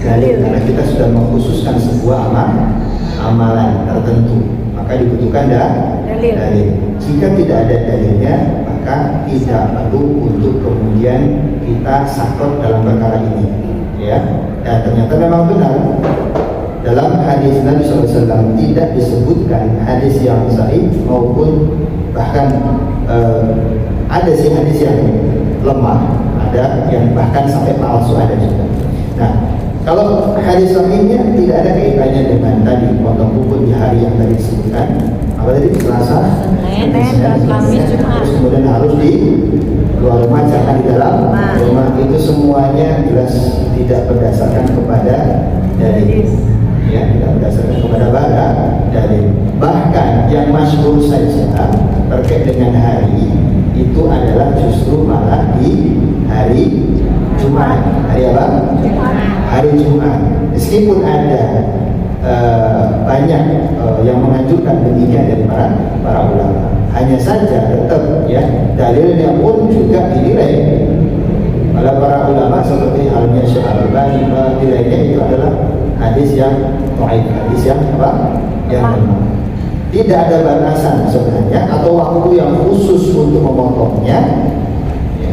S2: Dalil. Karena kita sudah mengkhususkan sebuah amalan tertentu, maka dibutuhkan dalil. Jika tidak ada dalilnya, maka maka tidak perlu untuk kemudian kita sakot dalam perkara ini, ya. Dan ternyata memang benar dalam hadis Nabi SAW tidak disebutkan hadis yang sahih maupun bahkan ada sih hadis yang lemah, ada yang bahkan sampai palsu ada juga. Nah, kalau hadis sahihnya tidak ada kaitannya dengan tadi potong kuku di hari yang tadi disebutkan, apa tadi Selasa,
S3: Kamis, Jumat.
S2: terus kemudian harus di luar rumah, jangan di dalam rumah. Itu semuanya jelas tidak berdasarkan kepada dalil, ya, tidak berdasarkan kepada dalil. Bahkan yang masyhur saja terkait dengan hari itu adalah justru malah di hari Jumat. Hari apa? Hari Jumat. Meskipun ada banyak yang menganjurkan demikian dari para ulama, hanya saja tetap ya dalilnya pun juga dinilai oleh para ulama seperti halnya Syekh Al-Albani menilainya itu adalah hadis yang dhaif, hadis yang apa? Yang lemah. Tidak ada batasan sebenarnya atau waktu yang khusus untuk memotongnya, ya.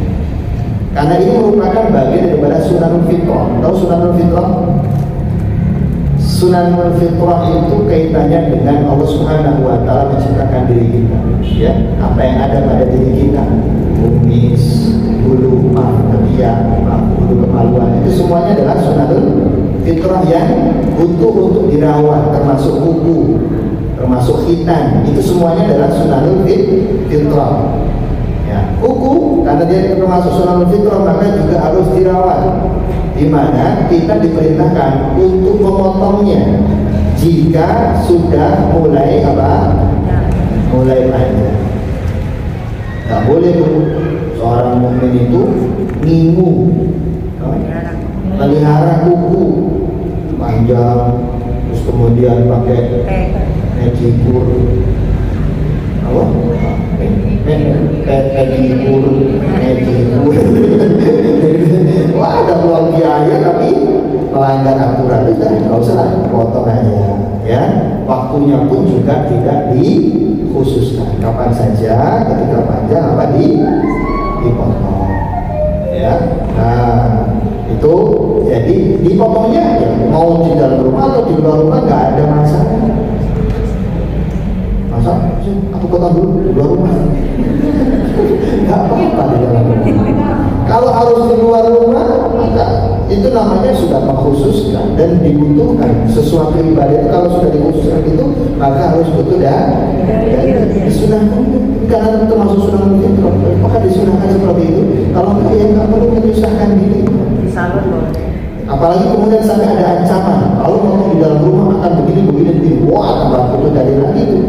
S2: Karena ini merupakan bagian daripada sunanul fitrah. Tahu sunanul fitrah? Sunanul fitrah itu kaitannya dengan Allah Subhanahu wa taala menciptakan diri kita, ya. Apa yang ada pada diri kita, kumis, bulu, ketiak, bulu kemaluan, itu semuanya adalah sunanul fitrah yang butuh untuk dirawat, termasuk kuku, termasuk khitan, itu semuanya adalah sunanul fitrah. Ya, kuku karena dia termasuk sunanul fitrah maka juga harus dirawat. Di mana kita diperintahkan untuk memotongnya jika sudah mulai apa? Mulai panjang. Tidak boleh seorang mukmin itu ngingu, pelihara kuku panjang, terus kemudian pakai medikur, apa? Medikur. Wah, ada uang biaya tapi melanggar aturan, itu nggak usah lah, potong aja, ya. Waktunya pun juga tidak dikhususkan, kapan saja, ketika panjang apa dipotong, ya. Nah, itu jadi dipotongnya ya, mau di dalam rumah atau di luar rumah nggak ada masalah. Masa sih aku potong dulu di luar rumah? Nggak apa-apa di dalam rumah. Kalau harus di luar rumah, maka itu namanya sudah mengkhususkan dan dibutuhkan sesuatu ibadah itu. Kalau sudah dikhususkan itu, maka harus betul dan disunahkan. Karena termasuk sunah fitrah, maka disunahkan seperti itu. Kalau enggak ya nggak perlu menyusahkan diri. Apalagi kemudian sampai ada ancaman, kalau ngomong di dalam rumah akan begini. Wah, tambah betul dari lagi itu.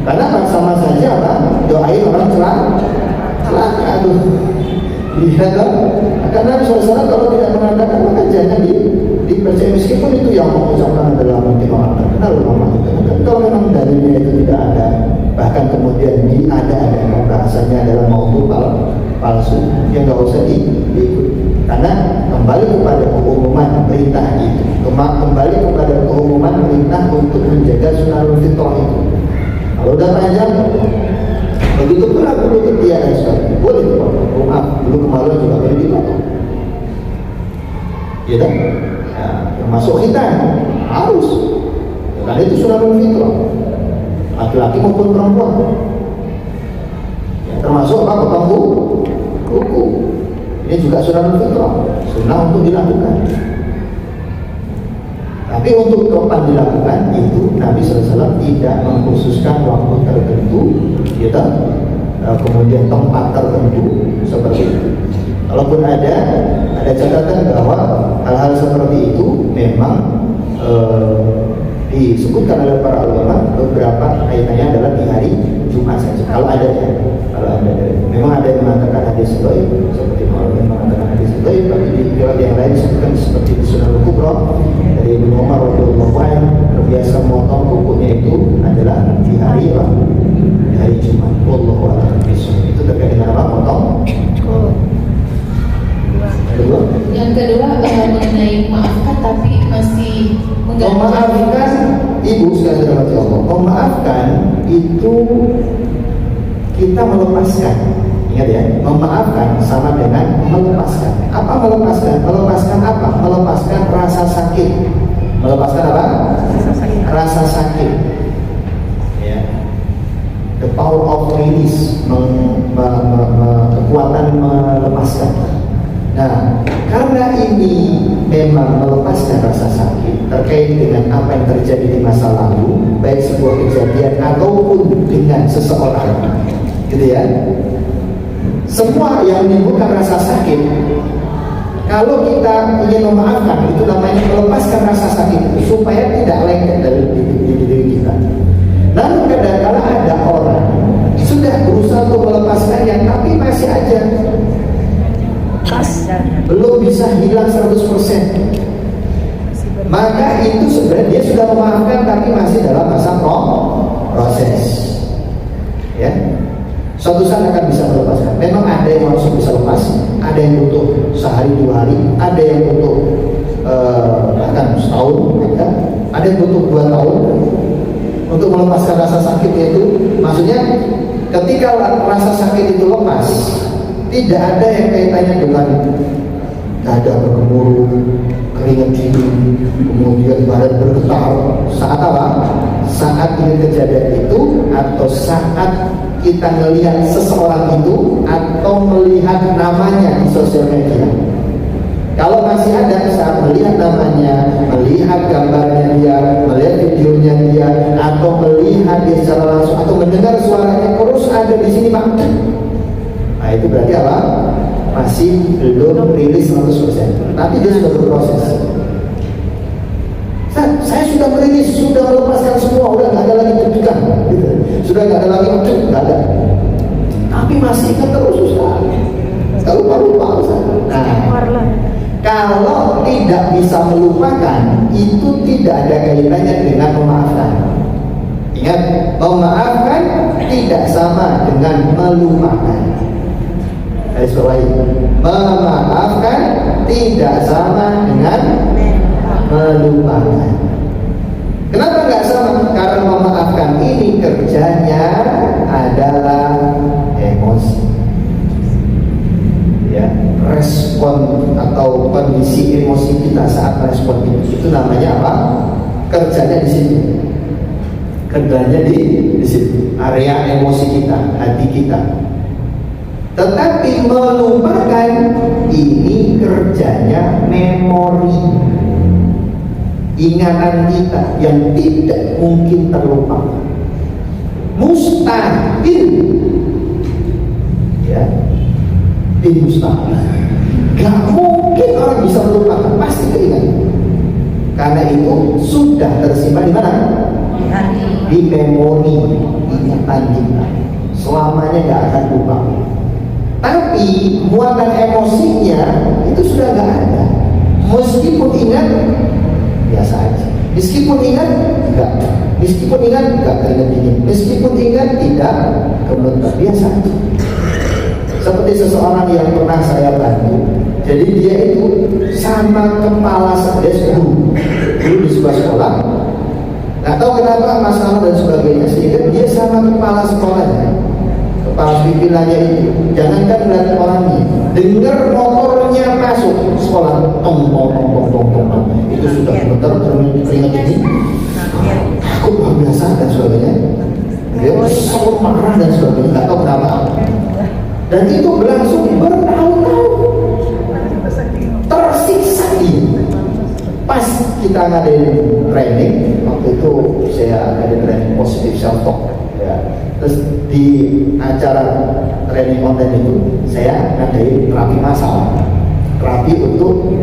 S2: Karena sama saja apa? Doain orang celaka, aduh. Lihat kan? Karena suasana kalau tidak mengatakan maka jangan dipercaya, meskipun itu yang mengucapkan adalah mungkin orang terkenal, ulama terkenal. Kalau memang dalilnya itu tidak ada, bahkan kemudian ada bahasanya adalah maudhu palsu, yang nggak usah diikut. Karena kembali kepada keumuman perintah itu, kembali kepada keumuman perintah untuk menjaga sunanul fitrah itu. Kalau udah panjang, begitu pula bulu ketiak dan sebagainya, boleh maaf, bulu kemaluan juga boleh dipotong, ya kan? Ya, termasuk khitan harus, karena itu sunanul fitrah, laki-laki maupun perempuan. Ya, termasuk apa? Potong kuku. Ini juga sunanul fitrah, sunnah untuk dilakukan. Tapi untuk kapan dilakukan itu Nabi SAW tidak mengkhususkan waktu tertentu, gitu, kemudian tempat tertentu seperti itu. Kalaupun ada catatan bahwa hal-hal seperti itu memang disebutkan oleh para ulama, beberapa kaitannya adalah di hari Jumat saja. Kalau ada ya, memang ada yang mengatakan hadis dhaif, seperti yang mengatakan hadis dhaif, tapi di riwayat yang lain disebutkan seperti di Sunan Al-Kubra dari Ibnu Umar radhiyallahu anhu, terbiasa memotong kukunya itu adalah di hari Jumat. Wallahu a'lam bishawab. Itu terkait dengan apa? Potong.
S1: Yang kedua mengenai maafkan tapi masih
S2: memaafkan ibu sekali lagi Allah. Memaafkan itu kita melepaskan Ingat ya, memaafkan sama dengan melepaskan. Apa melepaskan? Melepaskan apa? Melepaskan rasa sakit. Melepaskan apa? Rasa sakit. Ya. The power of release, kekuatan melepaskan. Nah, karena ini memang melepaskan rasa sakit terkait dengan apa yang terjadi di masa lalu, baik sebuah kejadian ataupun dengan seseorang, gitu ya. Semua yang menimbulkan rasa sakit, kalau kita ingin memaafkan, itu namanya melepaskan rasa sakit itu supaya tidak lengket dari diri kita. Lalu kadang-kala ada orang sudah berusaha untuk melepaskannya, tapi masih aja belum bisa hilang 100%. Maka itu sebenarnya dia sudah memaafkan, tapi masih dalam masa proses. Ya, suatu saat akan bisa melepaskan. Memang ada yang langsung bisa lepas, ada yang butuh sehari 2 hari, ada yang butuh bahkan setahun, ada yang butuh 2 tahun untuk melepaskan rasa sakit itu. Maksudnya ketika rasa sakit itu lepas, tidak ada yang kaitannya dengan dada bergemuruh, keringat dingin, kemudian badan bergetar. Saat apa? Saat ini kejadian itu, atau saat kita melihat seseorang itu, atau melihat namanya di sosial media. Kalau masih ada saat melihat namanya, melihat gambarnya dia, melihat videonya dia, atau melihat dia secara langsung, atau mendengar suaranya terus ada di sini Pak. Nah itu berarti apa? Masih belum rilis 100%. Tapi dia sudah berproses. Saya sudah merilis, sudah melepaskan semua, udah nggak ada lagi deg-degan, gitu. Sudah nggak ada lagi nggak ada. Tapi masih ingat terus Ustaz. Kalau lupa Ustaz. Nah, kalau tidak bisa melupakan, itu tidak ada kaitannya dengan memaafkan. Ingat, memaafkan tidak sama dengan melupakan. Memaafkan tidak sama dengan melupakan. Kenapa nggak sama? Karena memaafkan ini kerjanya adalah emosi, ya, respon atau kondisi emosi kita saat respon itu namanya apa? Kerjanya di situ. Kerjanya di situ. Area emosi kita, hati kita. Tetapi melupakan ini kerjanya memori, ingatan kita yang tidak mungkin terlupakan. Mustahil, ya, mustahil. Gak mungkin orang bisa melupakan, pasti keingat. Karena itu sudah tersimpan di mana? Di memori, ingatan kita. Selamanya gak akan lupa. Tapi muatan emosinya itu sudah nggak ada. Meskipun ingat biasa aja. Meskipun ingat enggak. Meskipun ingat enggak keringat dingin. Meskipun ingat tidak gemetar, biasa aja. Seperti seseorang yang pernah saya bantu. Jadi dia itu sama kepala dia dulu di sebuah sekolah. Nggak tahu kenapa masalah dan sebagainya, sehingga dia sama kepala sekolahnya, kepala pimpinannya itu, jangankan melihat orangnya, dengar motornya masuk sekolah, tong tong tong tong tong tong, itu sudah gemetar, keringat ini, takut luar biasa dan sebagainya. Dia sangat marah dan sebagainya, nggak tahu kenapa. Dan itu berlangsung bertahun-tahun, tersiksa dia. Pas kita ngadain training, waktu itu saya ngadain training positif self talk, ya. Terus di acara training online itu saya ngadain terapi massal, terapi untuk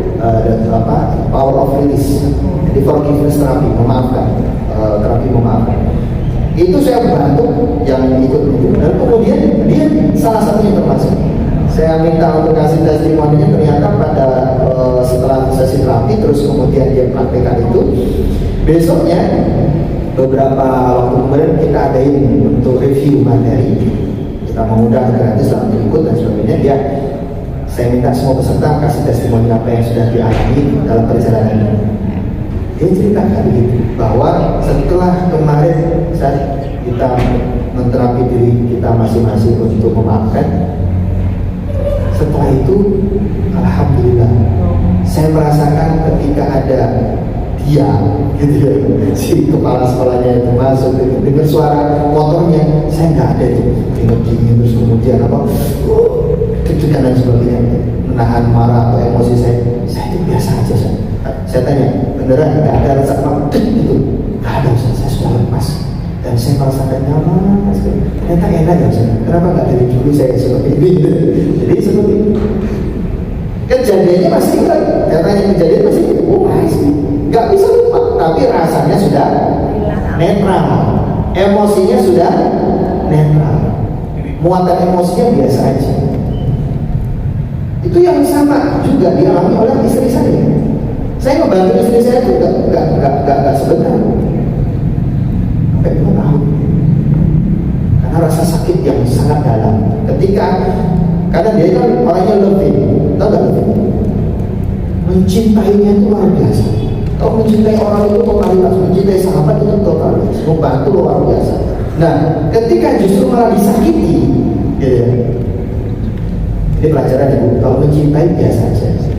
S2: power of release, jadi forgiveness terapi, memaafkan, terapi memaafkan. Itu saya bantu yang ikut itu, dan kemudian dia salah satunya termasuk. Saya minta untuk kasih testimoninya, ternyata pada setelah sesi terapi terus kemudian dia praktekkan itu, besoknya beberapa waktu kemudian kita adain untuk review materi, kita mengundang gratis untuk ikut dan sebagainya. Dia, saya minta semua peserta kasih testimoni apa yang sudah dialami dalam perjalanan ini. Dia ceritakan gitu, bahwa setelah kemarin saat kita menterapi diri kita masing-masing untuk memaafkan, Setelah itu, alhamdulillah, saya merasakan ketika ada dia, gitu ya, si kepala sekolahnya itu masuk, dengar suara motornya, saya nggak ada itu, dingin terus kemudian apa, deg-degan dan sebagainya, menahan marah atau emosi saya itu biasa aja. Saya tanya, beneran nggak ada rasa apa gitu? Nggak ada, saya sudah lepas dan saya merasakan nyaman sekali. Ternyata enak ya, kenapa nggak dari dulu saya seperti ini? Jadi seperti itu. Kejadiannya masih ingat, katanya kejadian masih masih nggak bisa lupa, tapi rasanya sudah netral, emosinya sudah netral, muatan emosinya biasa aja. Itu yang sama juga dialami oleh istri saya. Saya membantu istri saya itu nggak sebentar, sampai 2 tahun, karena rasa sakit yang sangat dalam. Karena dia kan orangnya lebih, tahu nggak lebih? Mencintainya itu luar biasa. Kalau mencintai orang itu totalitas, mencintai sahabat itu totalitas, membantu luar biasa. Nah, ketika justru malah disakiti, ya, ini pelajaran ibu. Kalau mencintai biasa saja,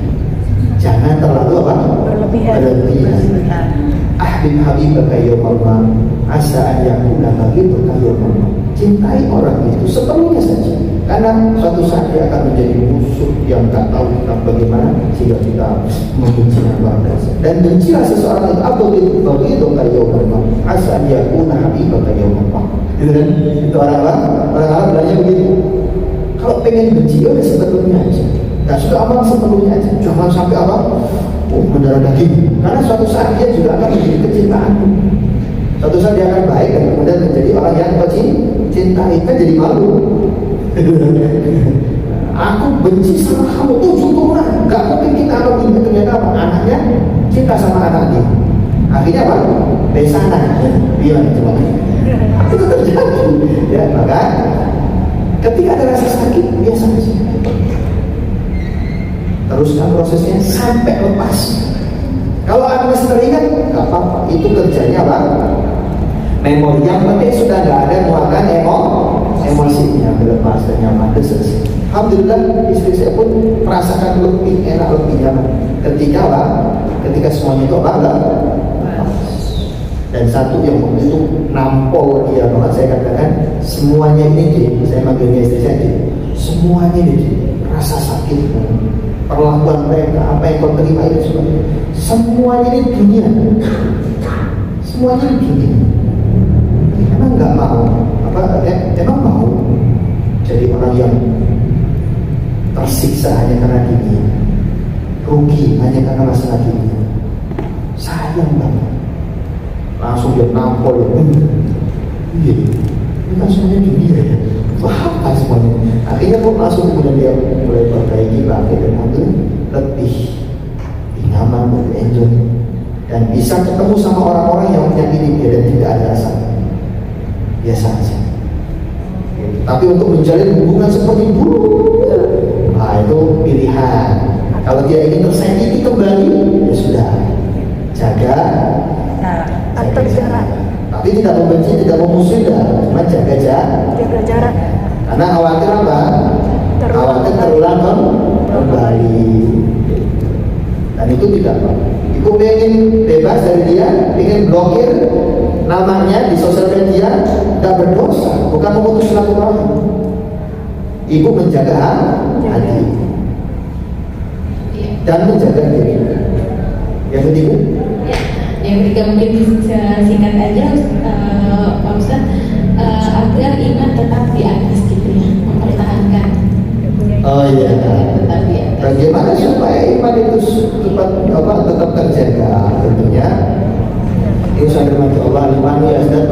S2: jangan terlalu apa? Berlebihan. Ahbib habibaka yawmal asa an yakuna habibaka yawmal. Cintai orang itu sepenuhnya saja, karena suatu saat dia akan menjadi musuh yang tak tahu tentang bagaimana sehingga kita membenci luar biasa. Dan bencilah seseorang itu apa begitu kayak yawmal asa an yakuna habibaka yawmal. Gitu kan? Itu orang Arab bilangnya begitu. Kalau pengen benci ya udah sepenuhnya aja. Gak suka amal sepenuhnya aja. Jangan sampai apa? Mendarah daging. Karena suatu saat dia juga akan menjadi kecintaan. Suatu saat dia akan baik dan kemudian menjadi orang yang cintai, kan jadi malu. Aku benci sama kamu 7 tahun, gak mungkin kita akan punya, ternyata apa? Anaknya cinta sama anaknya. Akhirnya apa? Besanan. Iya, coba. Itu terjadi. Ya, maka ketika ada rasa sakit, biasa saja. Teruskan prosesnya sampai lepas. Kalau Anda masih teringat, nggak apa-apa. Itu kerjanya apa? Memori. Yang penting sudah nggak ada muatan emosinya, lepas dan nyaman, selesai. Alhamdulillah, istri saya pun merasakan lebih enak, lebih nyaman. Ketika apa? Ketika semuanya itu apa? Dan satu yang begitu nampol dia banget, saya katakan semuanya ini saya manggilnya istri saya, semuanya ini rasa sakit, perlakuan mereka, apa yang kau terima itu semuanya ini dunia, semuanya ini dunia. Emang nggak mau emang mau jadi orang yang tersiksa hanya karena dunia, rugi hanya karena masalah dunia? Sayang banget. Langsung dia nampol ya. Iya, ini kan semuanya dunia ya. Apa semuanya? Akhirnya pun langsung kemudian dia mulai perbaiki lagi dan lebih nyaman, lebih enjoy, dan bisa ketemu sama orang-orang yang menyakiti dia dan tidak ada rasa biasa saja. Tapi untuk menjalin hubungan seperti dulu, nah itu pilihan. Kalau dia ingin tersakiti kembali, ya sudah, jaga jarak. Tapi tidak membenci, tidak memusuhi, cuma jaga jarak. Karena khawatir apa? Khawatir terulang kembali. Dan itu tidak apa. Ibu ingin bebas dari dia, ingin blokir namanya di sosial media, tidak berdosa, bukan memutus silaturahmi. Ibu menjaga hati dan menjaga diri. Yang ketiga?
S1: Yang ketiga mungkin bisa singkat aja, Pak Ustadz, agar iman tetap di atas gitu ya, mempertahankan.
S2: Oh iya.
S1: Tetap di atas.
S2: Bagaimana supaya iman itu tetap terjaga? Tentunya itu sadar Allah iman yasdad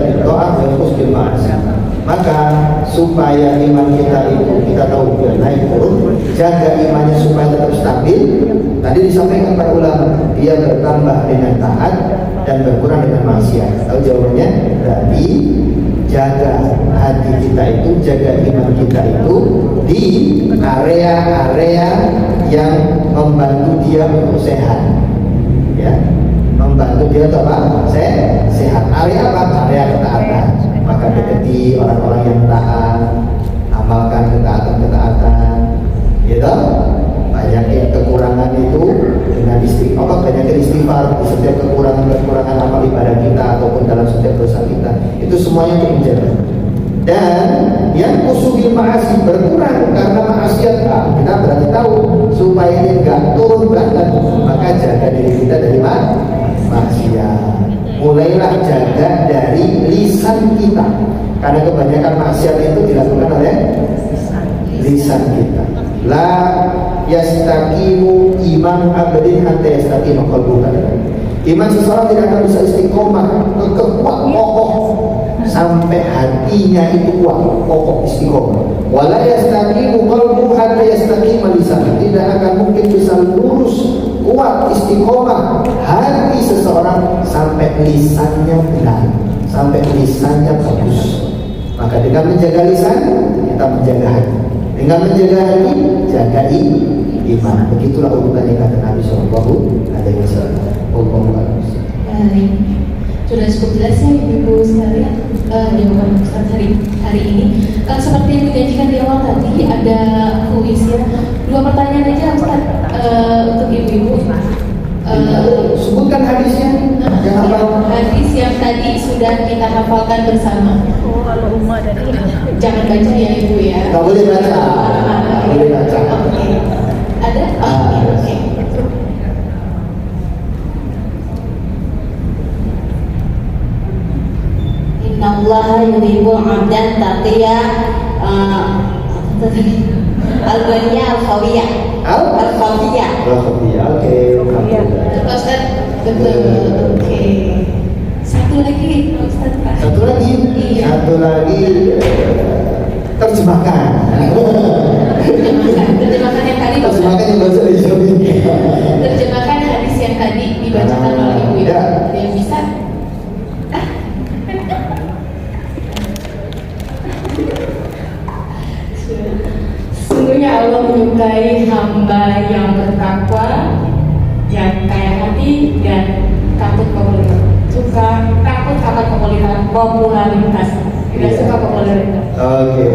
S2: bil ta'ah wa yanqus bil ma'asiyah. Maka supaya iman kita itu kita tahu dia naik turun, jaga imannya supaya tetap stabil. Tadi disampaikan para ulama, dia bertambah dengan taat dan berkurang dengan maksiat. Tahu jawabannya? Berarti jaga hati kita itu, jaga iman kita itu di area-area yang membantu dia untuk sehat, ya, membantu dia untuk apa? Sehat. Area apa? Area ketaatan. Maka deketi orang-orang yang taat, amalkan ketaatan-ketaatan, gitu. Banyak kekurangan itu dengan istighfar, banyak istighfar di setiap kekurangan amal ibadah kita ataupun dalam setiap dosa kita. Itu semuanya untuk menjaga. Dan yang kusubil ma'asi, berkurang karena maksiat. Kita berarti tahu supaya ini enggak turun banget, maka jaga diri kita dari maksiat. Mulailah jaga dari lisan kita, karena kebanyakan maksiat itu dilakukan oleh lisan kita. La yastaqimu iman abdin hatta yastaqimu qalbuhu. Iman seseorang tidak akan bisa istiqomah, kuat kokoh sampai hatinya itu kuat kokoh istiqomah. Wala yastaqimu qalbuhu hatta yastaqima lisanuhu. Tidak akan mungkin bisa lurus kuat istiqomah hati seseorang sampai lisannya benar, sampai lisannya bagus. Maka dengan menjaga lisan kita menjaga hati. Dengan menjaga hati, jaga iman. Begitulah urutannya kata Nabi Sallallahu Alaihi Wasallam.
S1: Baik, sudah cukup jelas ya Ibu sekalian jawaban Ustaz hari ini. Seperti yang dijanjikan di awal tadi ada kuis ya. 2 pertanyaan aja Ustaz untuk ibu-ibu.
S2: Sebutkan hadisnya.
S1: Hadis yang tadi sudah kita hafalkan bersama. Jangan baca ya Ibu ya.
S2: Nggak boleh baca. Nggak boleh baca.
S1: Oke. Ada? Oke.
S5: Innallaha yuhibbul 'abdan taqiya al-baniyah al-khawiyah. Al-khawiyah.
S2: Oke.
S1: Pak Ustaz, betul. Oke. Satu lagi Pak Ustaz.
S2: Satu lagi.
S1: Iya.
S2: Satu lagi. Terjemahkan.
S1: Terjemahkan yang tadi Pak Ustaz.
S2: Terjemahkan yang bahasa Indonesia.
S1: Terjemahkan hadis yang tadi dibacakan oleh Ibu ya.
S2: Ya.
S1: Ada yang bisa? Sungguhnya Allah menyukai hamba yang bertakwa, yang kaya hati dan takut takut akan popularitas. Tidak suka popularitas.
S2: Oke.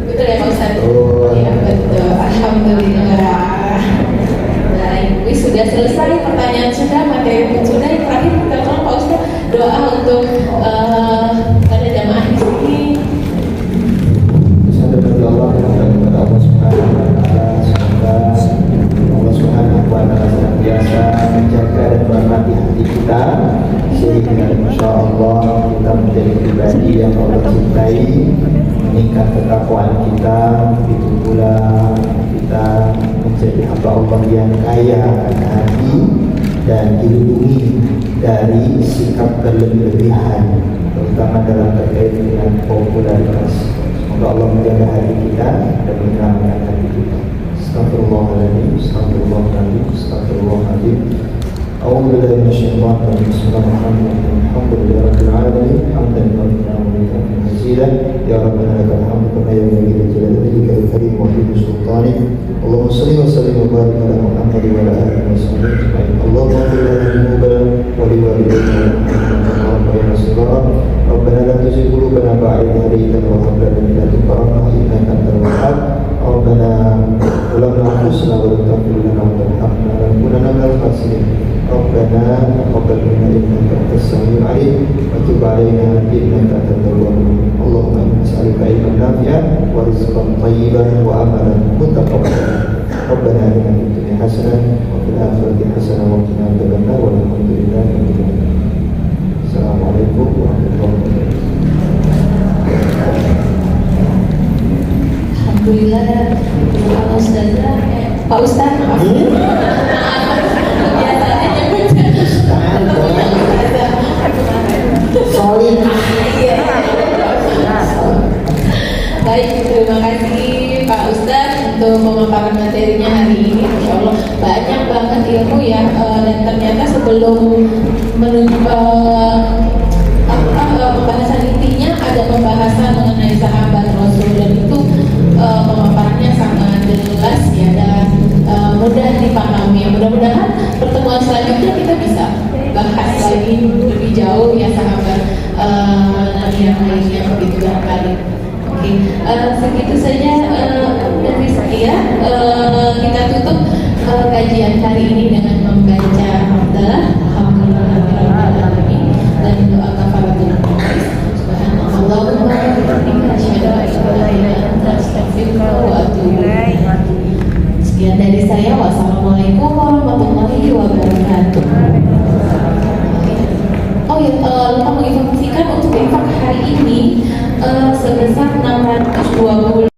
S1: Betul ya Pak Ustaz?
S2: Oh.
S1: Iya betul. Alhamdulillah. Baik, wis sudah selesai, pertanyaan sudah, materi pun sudah. Yang terakhir kita tolong Pak Ustaz doa untuk pada jamaah di sini.
S2: Allah kepada Allah Subhanahu wa Ta'ala, semoga Allah Subhanahu wa Ta'ala senantiasa menjaga dan merahmati hati kita sehingga insya Allah kita menjadi pribadi yang Allah cintai, meningkat ketakwaan kita, begitu pula kita menjadi hamba Allah yang kaya akan hati dan dilindungi dari sikap berlebih-lebihan, terutama dalam terkait dengan popularitas. Semoga Allah menjaga hati kita dan menyelamatkan hati kita. Astagfirullahaladzim, astagfirullahaladzim, astagfirullahaladzim. A'udzubillahi minasyaitonir rajim. Bismillahirrahmanirrahim. Alhamdulillahirabbil alamin. Hamdan rabbana wa bihamdihi mazidan. Ya rabbana lakal hamdu kama yanbaghi li jalali wajhika al-karim wa li sultanik. Allahumma shalli wa sallim wa barik ala Muhammad wa ala alihi wa sahbihi ajma'in. Allahumma ighfir lana dhunubana wa li walidayna wa rabbayana shighara. ربنا لا تزغ قلوبنا بعد إذ هديتنا وهب لنا من لدنك رحمة إنك أنت الوهاب ربنا ظلمنا أنفسنا وإن لم تغفر لنا وترحمنا لنكونن من الخاسرين ربنا تقبل منا إنك أنت السميع العليم وتب علينا إنك أنت التواب الرحيم اللهم إنا نسألك علما نافعا ورزقا طيبا وعملا متقبلا ربنا آتنا في الدنيا حسنة وفي الآخرة حسنة وقنا عذاب النار والحمد لله رب العالمين. Assalamualaikum warahmatullahi wabarakatuh.
S1: Alhamdulillah, Pak Ustazah, Pak Ustaz, maaf. Biasanya nyebut
S2: Sorry.
S1: Baik, terima kasih Pak Ustaz untuk pemaparan materinya hari ini. Masya Allah, banyak banget ilmu ya, dan ternyata sebelum pembahasan intinya ada pembahasan mengenai sahabat Rasul, dan itu pemaparannya sangat jelas ya dan mudah dipahami. Mudah-mudahan pertemuan selanjutnya kita bisa bahas lagi lebih jauh ya sahabat Nabi yang lainnya begitu barangkali. Oke, Oke, segitu saja dari saya. Kita tutup kajian hari ini dengan membaca Alhamdulillahirobbilalamin dan doa kafaratul majlis. Subhanallahumma wa bihamdika asyhadu an la ilaha illa anta astaghfiruka wa atubu ilaik. Sekian dari saya. Wassalamualaikum warahmatullahi wabarakatuh. Oh ya, lupa menginformasikan untuk infak hari ini sebesar 620